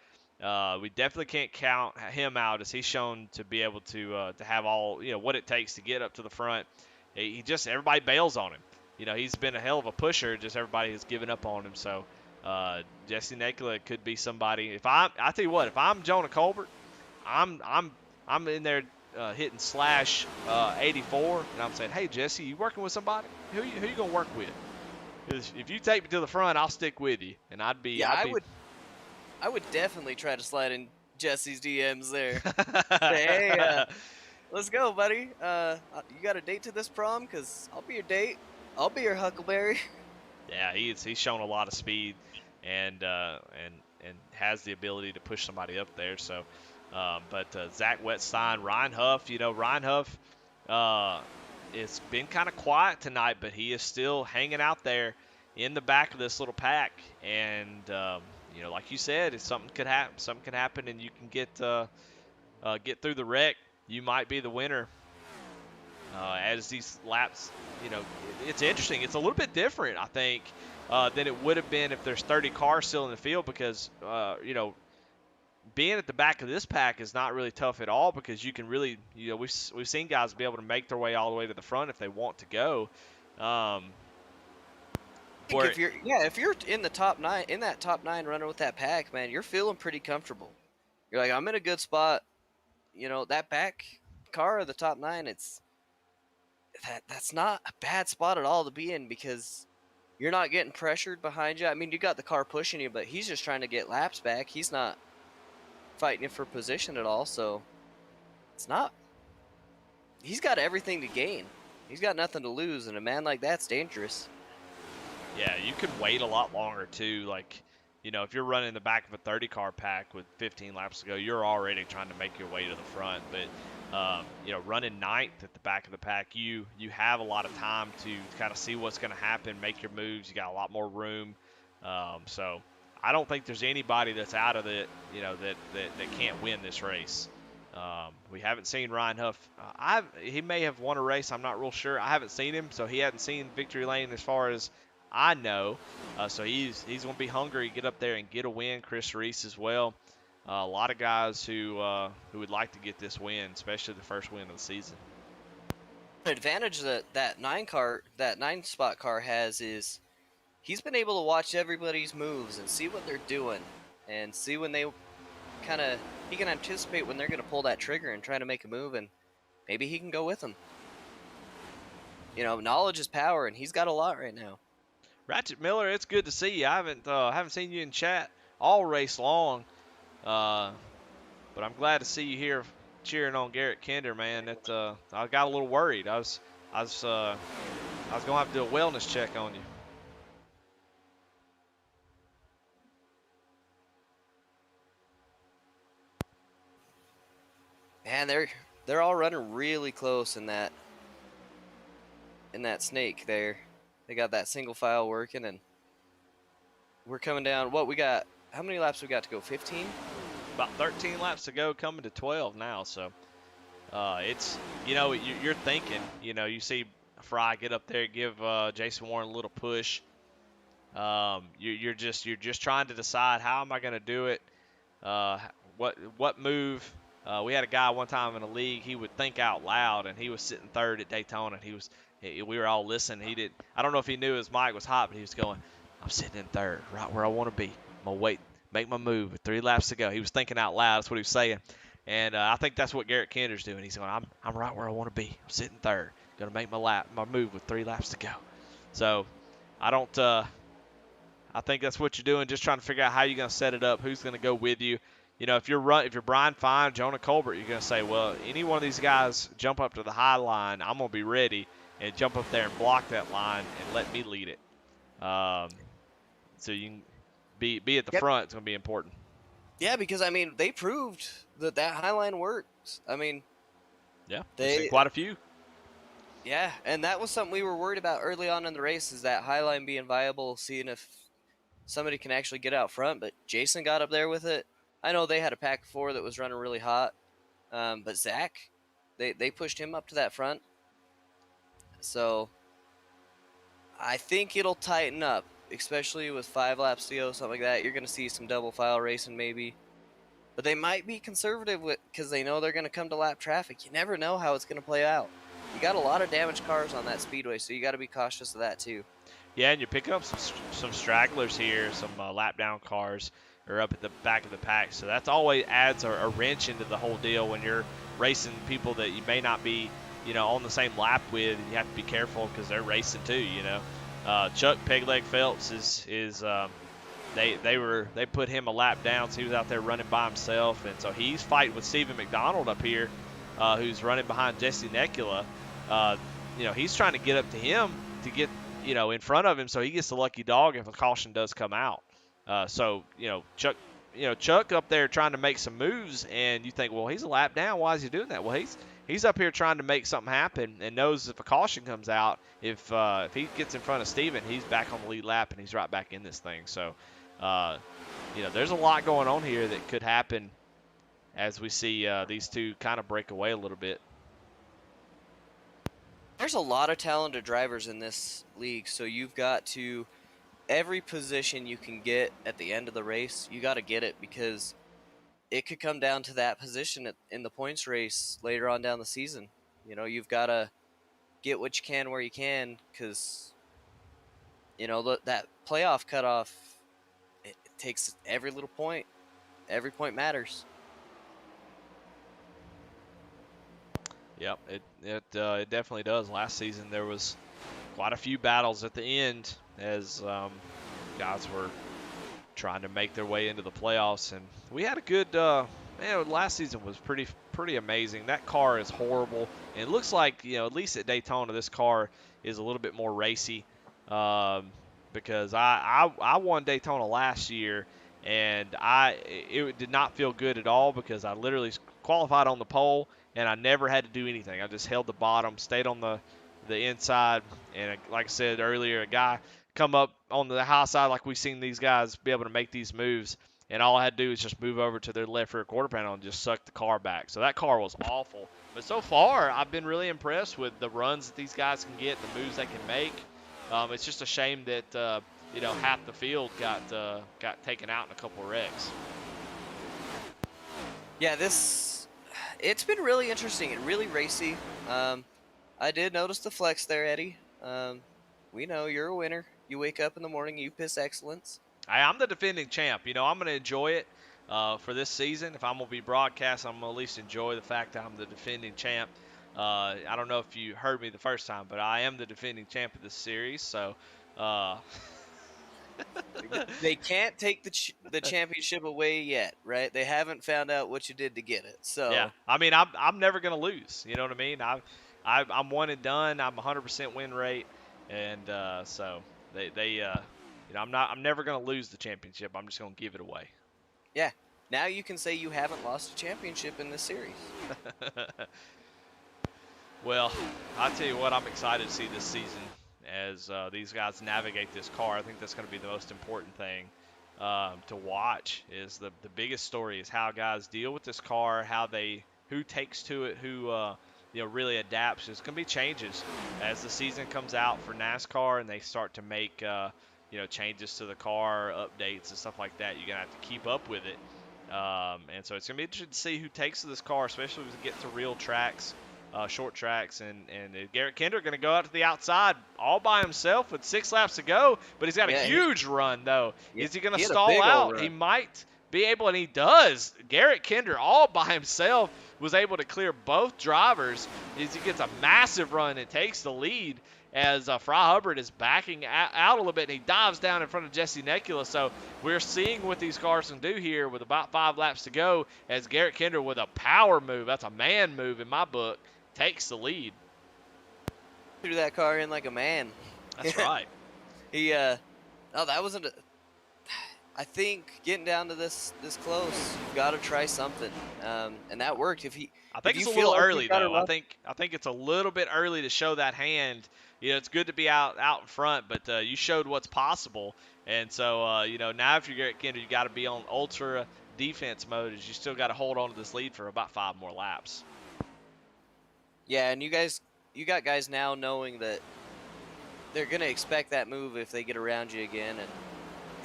we definitely can't count him out, as he's shown to be able to have all what it takes to get up to the front. Everybody bails on him. He's been a hell of a pusher. Just everybody has given up on him. So Jesse Nekula could be somebody. I tell you what, if I'm Jonah Colbert, I'm in there hitting slash 84, and I'm saying, hey Jesse, you working with somebody? Who you gonna work with? Because if you take me to the front, I'll stick with you. And I would definitely try to slide in Jesse's DMs there. Say, hey, let's go, buddy. You got a date to this prom? Because I'll be your date. I'll be your Huckleberry. Yeah, he's shown a lot of speed and has the ability to push somebody up there. So, but Zach Wetstein, Ryan Huff, Ryan Huff, it's been kind of quiet tonight, but he is still hanging out there in the back of this little pack. And like you said, if something could happen, and you can get through the wreck, you might be the winner. As these laps, it's interesting. It's a little bit different, I think, than it would have been if there's 30 cars still in the field because, being at the back of this pack is not really tough at all because you can really, we've seen guys be able to make their way all the way to the front if they want to go. If you're in the top 9, in that top 9 running with that pack, man, you're feeling pretty comfortable. You're like, I'm in a good spot. That back car of the top 9, that's not a bad spot at all to be in because you're not getting pressured behind you. I mean, you got the car pushing you, but he's just trying to get laps back. He's not fighting you for position at all, so he's got everything to gain. He's got nothing to lose, and a man like that's dangerous. Yeah, you can wait a lot longer too. Like, if you're running the back of a 30 car pack with 15 laps to go, you're already trying to make your way to the front. But running ninth at the back of the pack, you have a lot of time to kind of see what's going to happen, make your moves. You got a lot more room. So I don't think there's anybody that's out of it, that can't win this race. We haven't seen Ryan Huff. He may have won a race. I'm not real sure. I haven't seen him, so he hadn't seen victory lane as far as I know. So he's going to be hungry to get up there and get a win. Chris Reese as well. A lot of guys who would like to get this win, especially the first win of the season. The advantage that 9 spot car has is he's been able to watch everybody's moves and see what they're doing and see when they he can anticipate when they're going to pull that trigger and try to make a move, and maybe he can go with them. Knowledge is power, and he's got a lot right now. Ratchet Miller, it's good to see you. I haven't seen you in chat all race long, but I'm glad to see you here cheering on Garrett Kinder, man. I got a little worried. I was gonna have to do a wellness check on you. Man, they're all running really close in that snake there. They got that single file working, and we're coming down. We got? How many laps we got to go? 15? About 13 laps to go, coming to 12 now. So it's you're thinking. You see Fry get up there, give Jason Warren a little push. You're just trying to decide, how am I going to do it? What move? We had a guy one time in a league. He would think out loud, and he was sitting third at Daytona. And we were all listening. I don't know if he knew his mic was hot, but he was going, "I'm sitting in third, right where I want to be. I'm gonna wait, make my move with 3 laps to go." He was thinking out loud. That's what he was saying. And I think that's what Garrett Kinder's doing. He's going, "I'm right where I want to be. I'm sitting third. Gonna make my move with 3 laps to go." So I don't. I think that's what you're doing. Just trying to figure out how you're gonna set it up. Who's gonna go with you? If you're Brian Fine, Jonah Colbert, you're going to say, well, any one of these guys jump up to the high line, I'm going to be ready and jump up there and block that line and let me lead it. So you can be at the front. It's going to be important. Yeah, because, they proved that high line works. Yeah, we've seen quite a few. Yeah, and that was something we were worried about early on in the race, is that high line being viable, seeing if somebody can actually get out front. But Jason got up there with it. I know they had a pack 4 that was running really hot, but Zach, they pushed him up to that front. So I think it'll tighten up, especially with 5 laps to go, something like that. You're going to see some double file racing maybe. But they might be conservative because they know they're going to come to lap traffic. You never know how it's going to play out. You got a lot of damaged cars on that speedway, so you got to be cautious of that too. Yeah, and you're picking up some stragglers here, some lap down cars are up at the back of the pack. So that's always adds a wrench into the whole deal when you're racing people that you may not be, on the same lap with. And you have to be careful because they're racing too, Chuck Pegleg Phelps they put him a lap down, so he was out there running by himself. And so he's fighting with Stephen McDonald up here, who's running behind Jesse Necula. He's trying to get up to him to get, in front of him, so he gets the lucky dog if a caution does come out. So Chuck up there trying to make some moves, and you think, well, he's a lap down. Why is he doing that? Well, he's up here trying to make something happen, and knows if a caution comes out, if he gets in front of Steven, he's back on the lead lap, and he's right back in this thing. So, there's a lot going on here that could happen as we see these two kind of break away a little bit. There's a lot of talented drivers in this league, so you've got to every position you can get at the end of the race, you got to get it, because it could come down to that position in the points race later on down the season. You've got to get what you can where you can, because that playoff cutoff, it takes every little point. Every point matters. Yep, it definitely does. Last season there was quite a few battles at the end as guys were trying to make their way into the playoffs, and we had a good. Last season was pretty amazing. That car is horrible, and it looks like at least at Daytona this car is a little bit more racy, because I won Daytona last year, and it did not feel good at all because I literally qualified on the pole. And I never had to do anything. I just held the bottom, stayed on the inside, and like I said earlier, a guy come up on the high side like we've seen these guys be able to make these moves, and all I had to do is just move over to their left rear quarter panel and just suck the car back. So that car was awful. But so far, I've been really impressed with the runs that these guys can get, the moves they can make. It's just a shame that half the field got taken out in a couple of wrecks. Yeah, it's been really interesting and really racy. I did notice the flex there, Eddie. We know you're a winner. You wake up in the morning, you piss excellence. I'm the defending champ. I'm going to enjoy it for this season. If I'm going to be broadcast, I'm going to at least enjoy the fact that I'm the defending champ. I don't know if you heard me the first time, but I am the defending champ of this series. So they can't take the championship away yet, right? They haven't found out what you did to get it. So yeah, I mean, I'm never going to lose. You know what I mean? I'm one and done. I'm 100% win rate, and so I'm never going to lose the championship. I'm just going to give it away. Yeah. Now you can say you haven't lost a championship in this series. Well, I'll tell you what, I'm excited to see this season as these guys navigate this car. I think that's going to be the most important thing to watch. Is the biggest story is how guys deal with this car, who takes to it, who really adapts. There's going to be changes as the season comes out for NASCAR, and they start to make changes to the car, updates and stuff like that. You're going to have to keep up with it, and so it's going to be interesting to see who takes to this car, especially as we get to real tracks. Short tracks, and Garrett Kinder going to go out to the outside all by himself with 6 laps to go, but he's got a huge run, though. Is he going to stall out? He might be able, and he does. Garrett Kinder all by himself was able to clear both drivers as he gets a massive run and takes the lead as Fry Hubbard is backing out a little bit, and he dives down in front of Jesse Necula. So we're seeing what these cars can do here with about 5 laps to go as Garrett Kinder with a power move. That's a man move in my book. Takes the lead. Threw that car in like a man. That's right. That wasn't. I think getting down to this close, you've got to try something, and that worked. I think it's a little early though. I think it's a little bit early to show that hand. It's good to be out in front, but you showed what's possible, and so now if you're Garrett Kinder, you got to be on ultra defense mode. As you still got to hold on to this lead for about 5 more laps. Yeah, and you got guys now knowing that they're going to expect that move if they get around you again and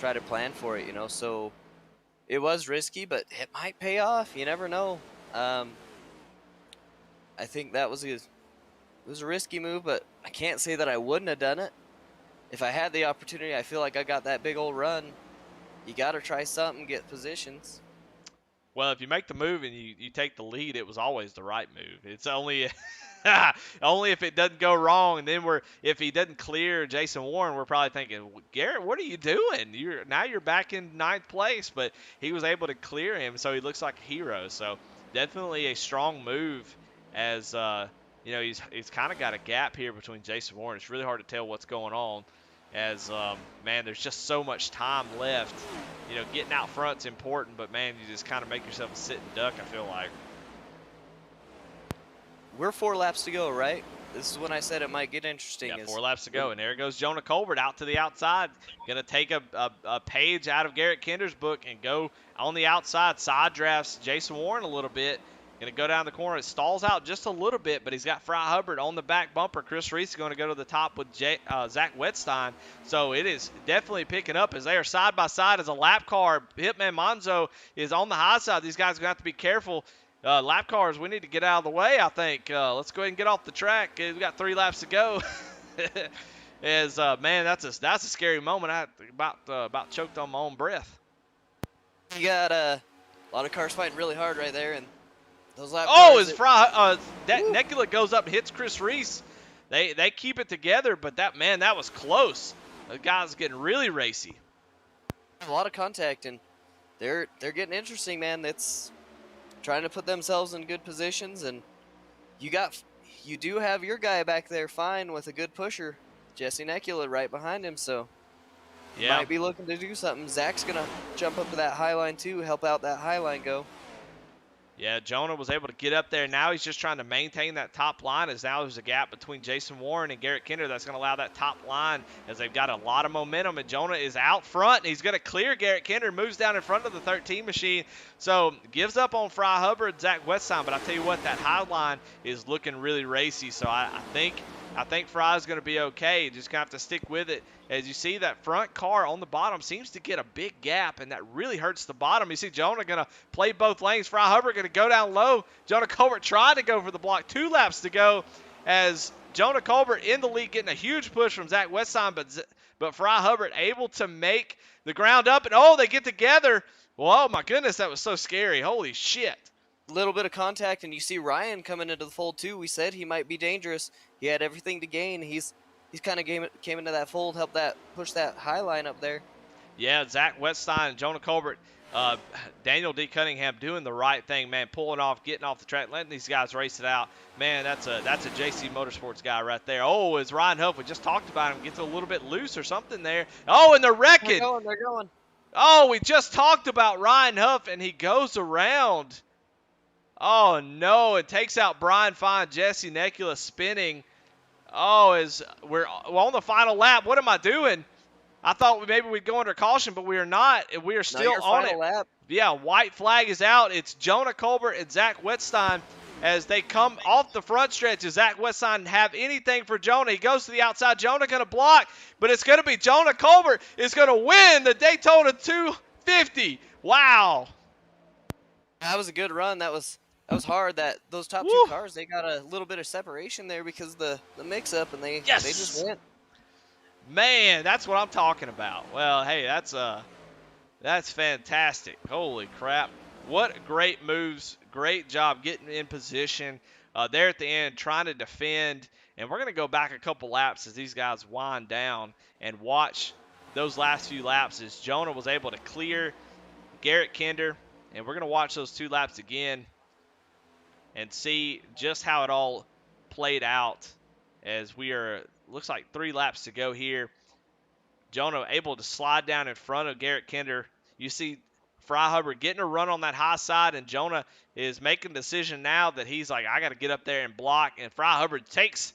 try to plan for it, So it was risky, but it might pay off. You never know. I think that was a risky move, but I can't say that I wouldn't have done it. If I had the opportunity, I feel like I got that big old run. You got to try something, get positions. Well, if you make the move and you take the lead, it was always the right move. It's only only if it doesn't go wrong, and then if he doesn't clear Jason Warren, we're probably thinking, Garrett, what are you doing? You're back in 9th place, but he was able to clear him, so he looks like a hero. So definitely a strong move as he's kind of got a gap here between Jason Warren. It's really hard to tell what's going on, as man, there's just so much time left. Getting out front's important, but man, you just kind of make yourself a sitting duck, I feel like. We're 4 laps to go, right? This is when I said it might get interesting. Yeah, 4 laps to go, and there goes Jonah Colbert out to the outside. Going to take a page out of Garrett Kinder's book and go on the outside. Side drafts Jason Warren a little bit. Going to go down the corner. It stalls out just a little bit, but he's got Fry Hubbard on the back bumper. Chris Reese is going to go to the top with Zach Wetstein. So it is definitely picking up as they are side by side as a lap car. Hitman Monzo is on the high side. These guys are going to have to be careful. Lap cars, we need to get out of the way, I think. Let's go ahead and get off the track. We've got 3 laps to go. Man, that's a scary moment. I about choked on my own breath. You got a lot of cars fighting really hard right there, and those lap cars. Oh, Necula goes up and hits Chris Reese. They keep it together, but that was close. The guy's getting really racy. A lot of contact, and they're getting interesting, man. It's trying to put themselves in good positions, and you do have your guy back there fine with a good pusher, Jesse Necula, right behind him, so yeah, might be looking to do something. Zach's gonna jump up to that high line too, help out that high line go. Yeah, Jonah was able to get up there. Now he's just trying to maintain that top line, as now there's a gap between Jason Warren and Garrett Kinder that's going to allow that top line, as they've got a lot of momentum, and Jonah is out front, and he's going to clear Garrett Kinder, moves down in front of the 13 machine, so gives up on Fry Hubbard, Zach Westheim, but I tell you what, that high line is looking really racy, so I think Fry's going to be okay. Just going to have to stick with it. As you see, that front car on the bottom seems to get a big gap, and that really hurts the bottom. You see Jonah going to play both lanes. Fry Hubbard going to go down low. Jonah Colbert tried to go for the block. 2 laps to go, as Jonah Colbert in the lead, getting a huge push from Zach Westheim, but Fry Hubbard able to make the ground up, and they get together. Well, oh my goodness, that was so scary. Holy shit. Little bit of contact, and you see Ryan coming into the fold too. We said he might be dangerous. He had everything to gain. He's kind of came into that fold, helped push that high line up there. Yeah, Zach Wetstein and Jonah Colbert, Daniel D. Cunningham doing the right thing, man, pulling off, getting off the track, letting these guys race it out. Man, that's a JC Motorsports guy right there. Oh, as Ryan Huff, we just talked about him, gets a little bit loose or something there. Oh, and they're wrecking. They're going. Oh, we just talked about Ryan Huff, and he goes around. Oh, no, it takes out Brian Fine, Jesse Necula spinning. Oh, as we're on the final lap. What am I doing? I thought maybe we'd go under caution, but we are not. We are still on it. Lap. Yeah, white flag is out. It's Jonah Colbert and Zach Wetstein as they come off the front stretch. Does Zach Wetstein have anything for Jonah? He goes to the outside. Jonah going to block, but it's going to be Jonah Colbert is going to win the Daytona 250. Wow. That was a good run. That was hard. That those top 2 cars, they got a little bit of separation there because of the mix-up, and they just went. Man, that's what I'm talking about. Well, hey, that's fantastic. Holy crap. What great moves. Great job getting in position there at the end, trying to defend. And we're going to go back a couple laps as these guys wind down and watch those last few laps as Jonah was able to clear Garrett Kinder. And we're going to watch those 2 laps again and see just how it all played out, as we are, looks like 3 laps to go here. Jonah able to slide down in front of Garrett Kinder. You see Fry Hubbard getting a run on that high side, and Jonah is making a decision now that he's like, I got to get up there and block. And Fry Hubbard takes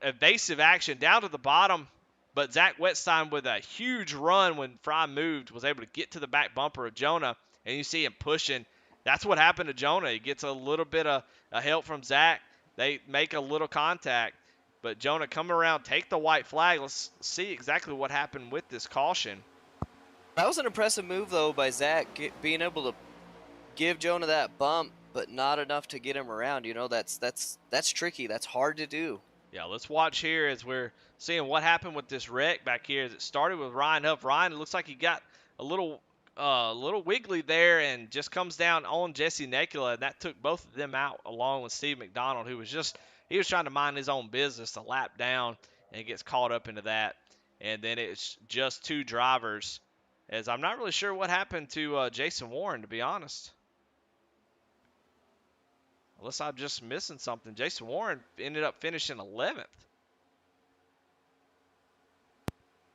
evasive action down to the bottom, but Zach Wetstein with a huge run when Fry moved was able to get to the back bumper of Jonah, and you see him pushing. That's what happened to Jonah. He gets a little bit of help from Zach. They make a little contact, but Jonah come around, take the white flag. Let's see exactly what happened with this caution. That was an impressive move, though, by Zach, being able to give Jonah that bump, but not enough to get him around. You know, that's tricky. That's hard to do. Yeah, let's watch here as we're seeing what happened with this wreck back here. As it started with Ryan Huff. Ryan, it looks like he got a little wiggly there and just comes down on Jesse Necula, and that took both of them out along with Steve McDonald, who was he was trying to mind his own business, to lap down, and gets caught up into that. And then it's just 2 drivers, as I'm not really sure what happened to Jason Warren, to be honest. unless I'm just missing something, Jason Warren ended up finishing 11th.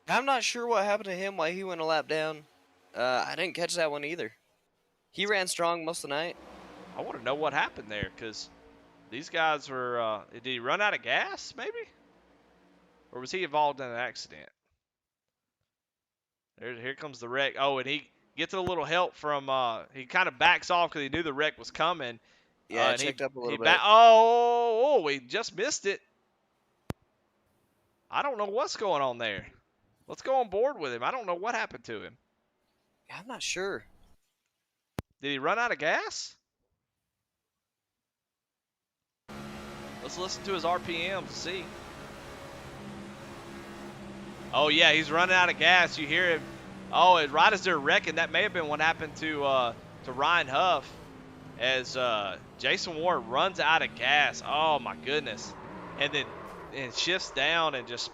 I'm not sure what happened to him, why he went a lap down. I didn't catch that one either. He ran strong most of the night. I want to know what happened there because these guys were. Did he run out of gas, maybe? Or was he involved in an accident? Here comes the wreck. Oh, and he gets a little help from. He kind of backs off because he knew the wreck was coming. Yeah, And checked up a he little bit. we just missed it. I don't know what's going on there. Let's go on board with him. I don't know what happened to him. I'm not sure. Did he run out of gas? Let's listen to his RPMs to see. Oh, yeah, he's running out of gas. You hear him. Oh, right as they're wrecking, that may have been what happened to Ryan Huff as Jason Warren runs out of gas. Oh, my goodness. And then shifts down and just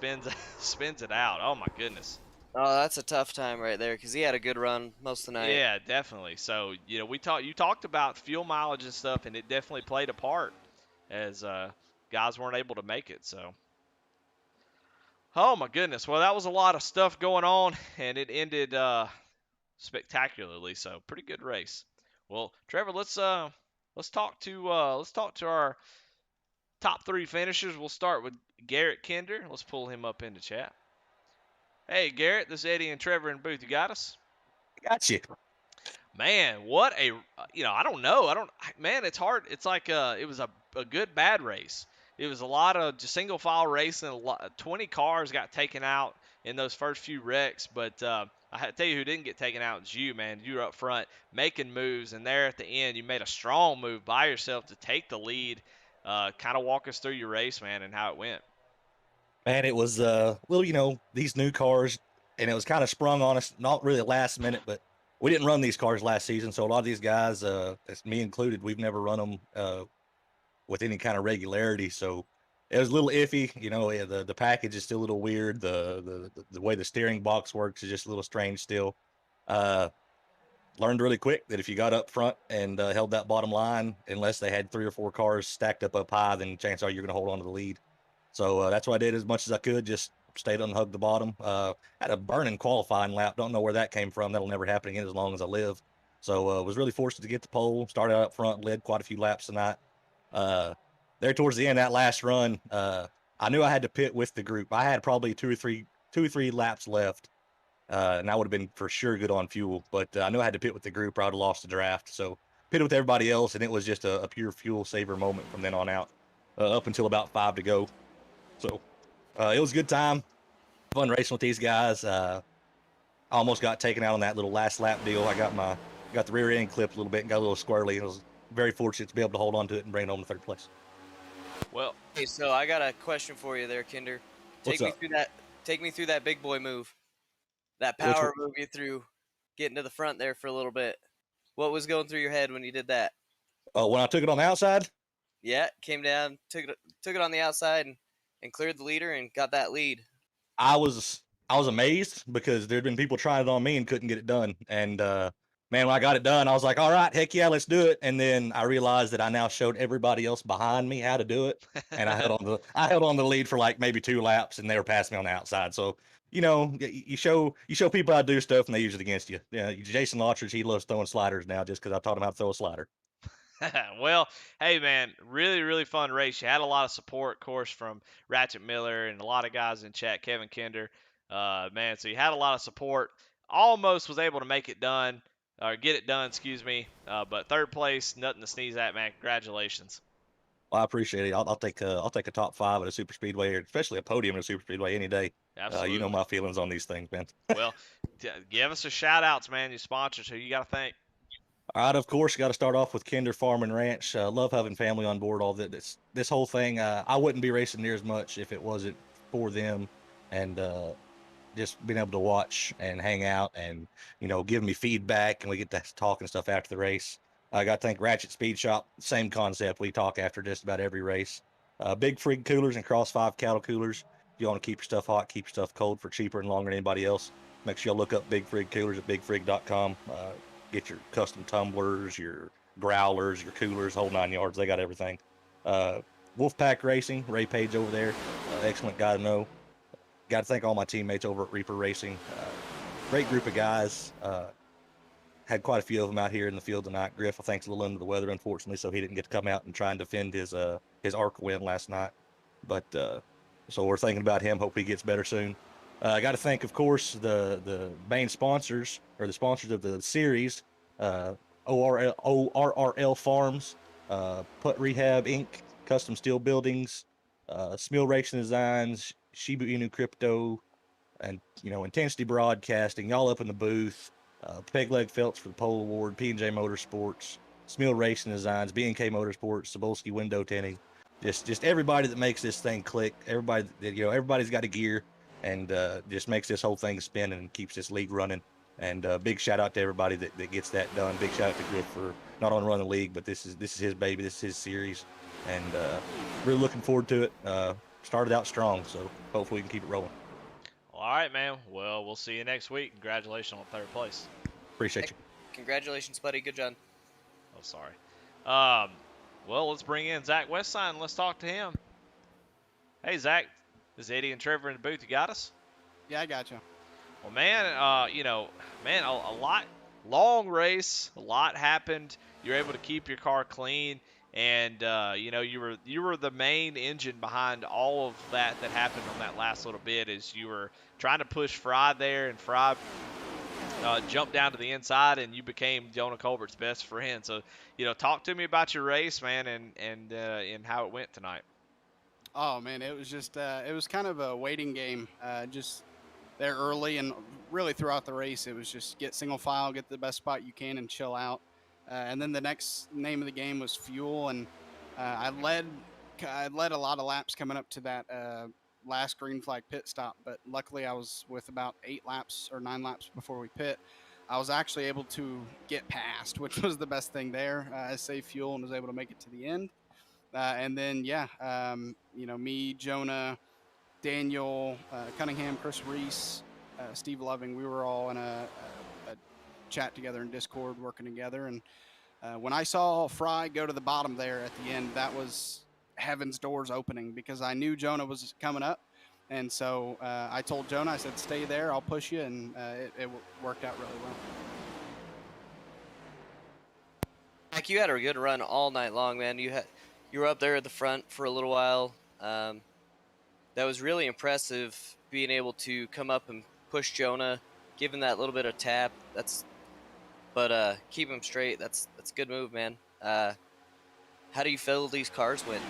spins it out. Oh, my goodness. Oh, that's a tough time right there because he had a good run most of the night. Yeah, definitely. So, you know, you talked about fuel mileage and stuff, and it definitely played a part as guys weren't able to make it. So, oh my goodness. Well, that was a lot of stuff going on, and it ended spectacularly. So, pretty good race. Well, Trevor, let's talk to our top 3 finishers. We'll start with Garrett Kinder. Let's pull him up into chat. Hey, Garrett, this is Eddie and Trevor in booth. You got us? Got you. Man, what a I don't know. Man, it's hard. It's like it was a good bad race. It was a lot of just single file racing. 20 cars got taken out in those first few wrecks, but I had to tell you who didn't get taken out was you, man. You were up front making moves, and there at the end, you made a strong move by yourself to take the lead. Kind of walk us through your race, man, and how it went. Man, it was well, these new cars, and it was kind of sprung on us, not really last minute, but we didn't run these cars last season, so a lot of these guys, that's me included, we've never run them with any kind of regularity, so it was a little iffy. The package is still a little weird. The way the steering box works is just a little strange still. Learned really quick that if you got up front and held that bottom line, unless they had 3 or 4 cars stacked up high, then chances are you're going to hold on to the lead. So that's what I did as much as I could. Just stayed unhugged the bottom. Had a burning qualifying lap. Don't know where that came from. That'll never happen again as long as I live. So was really fortunate to get the pole. Started out up front, led quite a few laps tonight. There towards the end, that last run, I knew I had to pit with the group. I had probably two or three laps left, and I would have been for sure good on fuel. But I knew I had to pit with the group or I would have lost the draft. So pitted with everybody else, and it was just a pure fuel saver moment from then on out, up until about 5 to go. So it was a good time, fun racing with these guys. I almost got taken out on that little last lap deal. I got the rear end clipped a little bit and got a little squirrely. And I was very fortunate to be able to hold on to it and bring it home to 3rd place. Well, Hey, so I got a question for you there, Kinder. What's up? Take me through that big boy move. That Which power move you threw, getting to the front there for a little bit. What was going through your head when you did that? When I took it on the outside, Yeah, came down, took it on the outside and cleared the leader and got that lead. I was amazed because there'd been people trying it on me and couldn't get it done. And man, when I got it done, I was like, all right, heck yeah, let's do it. And then I realized that I now showed everybody else behind me how to do it. And I held on the lead for like maybe 2 laps, and they were passing me on the outside. So, you show people how to do stuff and they use it against you. Yeah, Jason Lottridge, he loves throwing sliders now just because I taught him how to throw a slider. well, hey man, really, really fun race. You had a lot of support, of course, from Ratchet Miller and a lot of guys in chat, Kevin Kinder. Man, so you had a lot of support. Almost was able to make it done, or get it done, excuse me. But 3rd place, nothing to sneeze at, man. Congratulations. Well, I appreciate it. I'll take a top 5 at a super speedway, or especially a podium at a super speedway any day. Absolutely. You know my feelings on these things, man. Well, give us a shout outs, man. Your sponsors, who you got to thank. All right, of course, got to start off with Kinder Farm and Ranch. Love having family on board. All this whole thing, I wouldn't be racing near as much if it wasn't for them, and just being able to watch and hang out and give me feedback, and we get to talk and stuff after the race. I got to thank Ratchet Speed Shop. Same concept. We talk after just about every race. Big Frig coolers and Cross 5 cattle coolers. If you want to keep your stuff hot, keep your stuff cold for cheaper and longer than anybody else, make sure you look up Big Frig coolers at bigfrig.com. Get your custom tumblers, your growlers, your coolers, whole 9 yards. They got everything. Wolfpack Racing, Ray Page over there, excellent guy to know. Got to thank all my teammates over at Reaper Racing. Great group of guys. Had quite a few of them out here in the field tonight. Griff, I think, is a little under the weather, unfortunately, so he didn't get to come out and try and defend his ARC win last night. But so we're thinking about him. Hope he gets better soon. I got to thank, of course, the main sponsors, or the sponsors of the series, ORRL Farms, Putt Rehab Inc., Custom Steel Buildings, Smill Racing Designs, Shiba Inu Crypto, and Intensity Broadcasting, y'all up in the booth. Peg Leg Felts for the Pole Award, P&J Motorsports, Smill Racing Designs, B&K Motorsports, Cebulski Window Tinting, just everybody that makes this thing click. Everybody that everybody's got a gear, and just makes this whole thing spin and keeps this league running. And big shout out to everybody that gets that done. Big shout out to Griff for not only running the league, but this is his baby, this is his series, and really looking forward to it. Started out strong, so hopefully we can keep it rolling. All right, man. Well, we'll see you next week. Congratulations on 3rd place. Appreciate you. Congratulations, buddy. Good job. Oh, sorry. Well, let's bring in Zach Westside and let's talk to him. Hey, Zach. Is Eddie and Trevor in the booth? You got us? Yeah, I got you. Well, man, a lot, long race, a lot happened. You were able to keep your car clean, and you were the main engine behind all of that happened on that last little bit. As you were trying to push Fry there, and Fry jumped down to the inside, and you became Jonah Colbert's best friend. So, talk to me about your race, man, and how it went tonight. Oh man, it was just it was kind of a waiting game. Just there early and really throughout the race, it was just get single file, get the best spot you can, and chill out. And then the next name of the game was fuel, and I led a lot of laps coming up to that last green flag pit stop. But luckily, I was with about 8 laps or 9 laps before we pit. I was actually able to get past, which was the best thing there. I saved fuel and was able to make it to the end. And then, me, Jonah, Daniel, Cunningham, Chris Reese, Steve Loving, we were all in a chat together in Discord working together. And when I saw Fry go to the bottom there at the end, that was heaven's doors opening, because I knew Jonah was coming up. And so I told Jonah, I said, stay there, I'll push you. And it worked out really well. Mike, you had a good run all night long, man. You were up there at the front for a little while. That was really impressive, being able to come up and push Jonah, give him that little bit of tap. But keep him straight. That's a good move, man. How do you feel these cars win?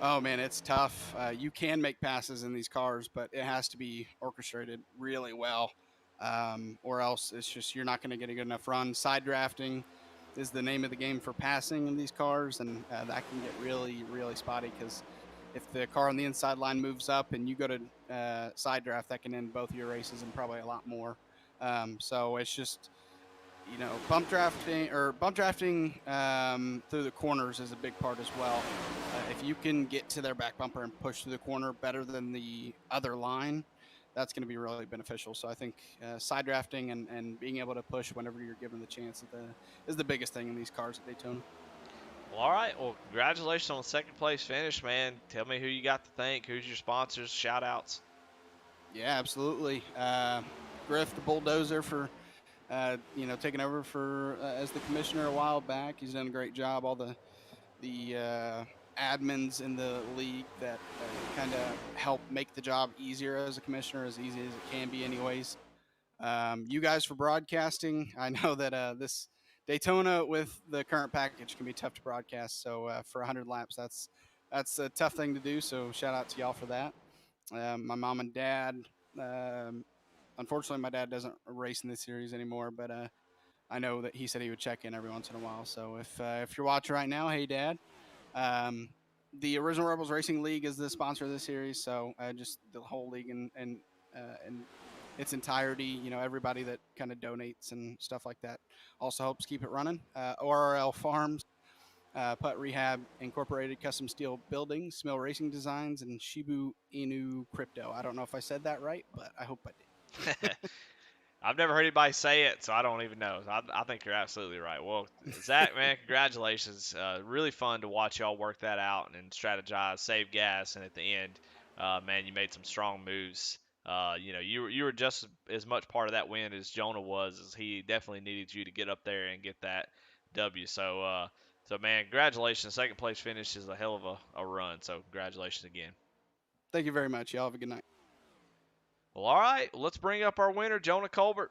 Oh man, it's tough. You can make passes in these cars, but it has to be orchestrated really well, or else it's just you're not going to get a good enough run. Side drafting is the name of the game for passing in these cars, and that can get really, really spotty, because if the car on the inside line moves up and you go to side draft, that can end both of your races and probably a lot more. So it's just, bump drafting through the corners is a big part as well. If you can get to their back bumper and push through the corner better than the other line, that's going to be really beneficial. So I think side drafting and being able to push whenever you're given the chance is the biggest thing in these cars at Daytona. Well, all right. Well, congratulations on the 2nd place finish, man. Tell me who you got to thank. Who's your sponsors? Shout outs. Yeah, absolutely. Griff, the bulldozer, for taking over for as the commissioner a while back. He's done a great job. All the admins in the league that kind of help make the job easier as a commissioner, as easy as it can be anyways. You guys for broadcasting. I know that this Daytona with the current package can be tough to broadcast. So for 100 laps, that's a tough thing to do. So shout out to y'all for that. My mom and dad, unfortunately, my dad doesn't race in this series anymore, but I know that he said he would check in every once in a while. So if you're watching right now, hey, Dad. The Original Rebels Racing League is the sponsor of this series, so just the whole league and its entirety, everybody that kind of donates and stuff like that also helps keep it running. ORRL Farms, Putt Rehab Incorporated, Custom Steel Buildings, Smill Racing Designs, and Shiba Inu Crypto. I don't know if I said that right, but I hope I did. I've never heard anybody say it, so I don't even know. I think you're absolutely right. Well, Zach, man, congratulations. Really fun to watch y'all work that out and strategize, save gas, and at the end, man, you made some strong moves. You were just as much part of that win as Jonah was, as he definitely needed you to get up there and get that W. So man, congratulations. Second place finish is a hell of a run. So congratulations again. Thank you very much. Y'all have a good night. Well, all right, let's bring up our winner, Jonah Colbert.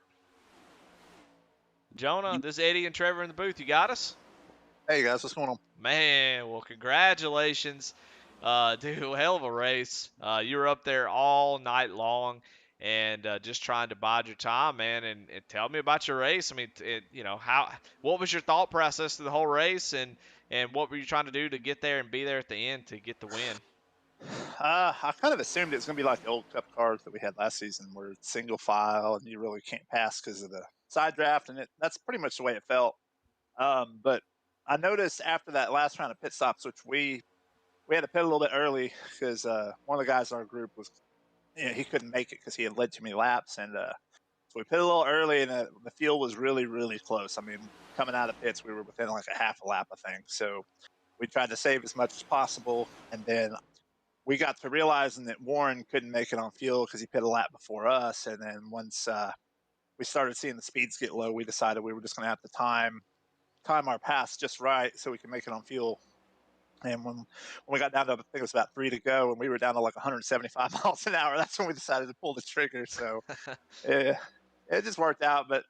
Jonah, this is Eddie and Trevor in the booth. You got us? Hey guys, what's going on? Man, well, congratulations. Dude, hell of a race. You were up there all night long and just trying to bide your time, man. And tell me about your race. I mean, what was your thought process through the whole race, and what were you trying to do to get there and be there at the end to get the win? I kind of assumed it was going to be like the old Cup cars that we had last season, where it's single file and you really can't pass because of the side draft, and that's pretty much the way it felt. But I noticed after that last round of pit stops, which we had to pit a little bit early because one of the guys in our group was, he couldn't make it because he had led too many laps, and so we pit a little early, and the field was really, really close. I mean, coming out of pits, we were within like a half a lap, I think. So we tried to save as much as possible, and then we got to realizing that Warren couldn't make it on fuel because he pit a lap before us. And then once we started seeing the speeds get low, we decided we were just going to have to time our pass just right so we can make it on fuel. And when we got down to, I think it was about 3 to go, and we were down to like 175 miles an hour, that's when we decided to pull the trigger. So it just worked out, but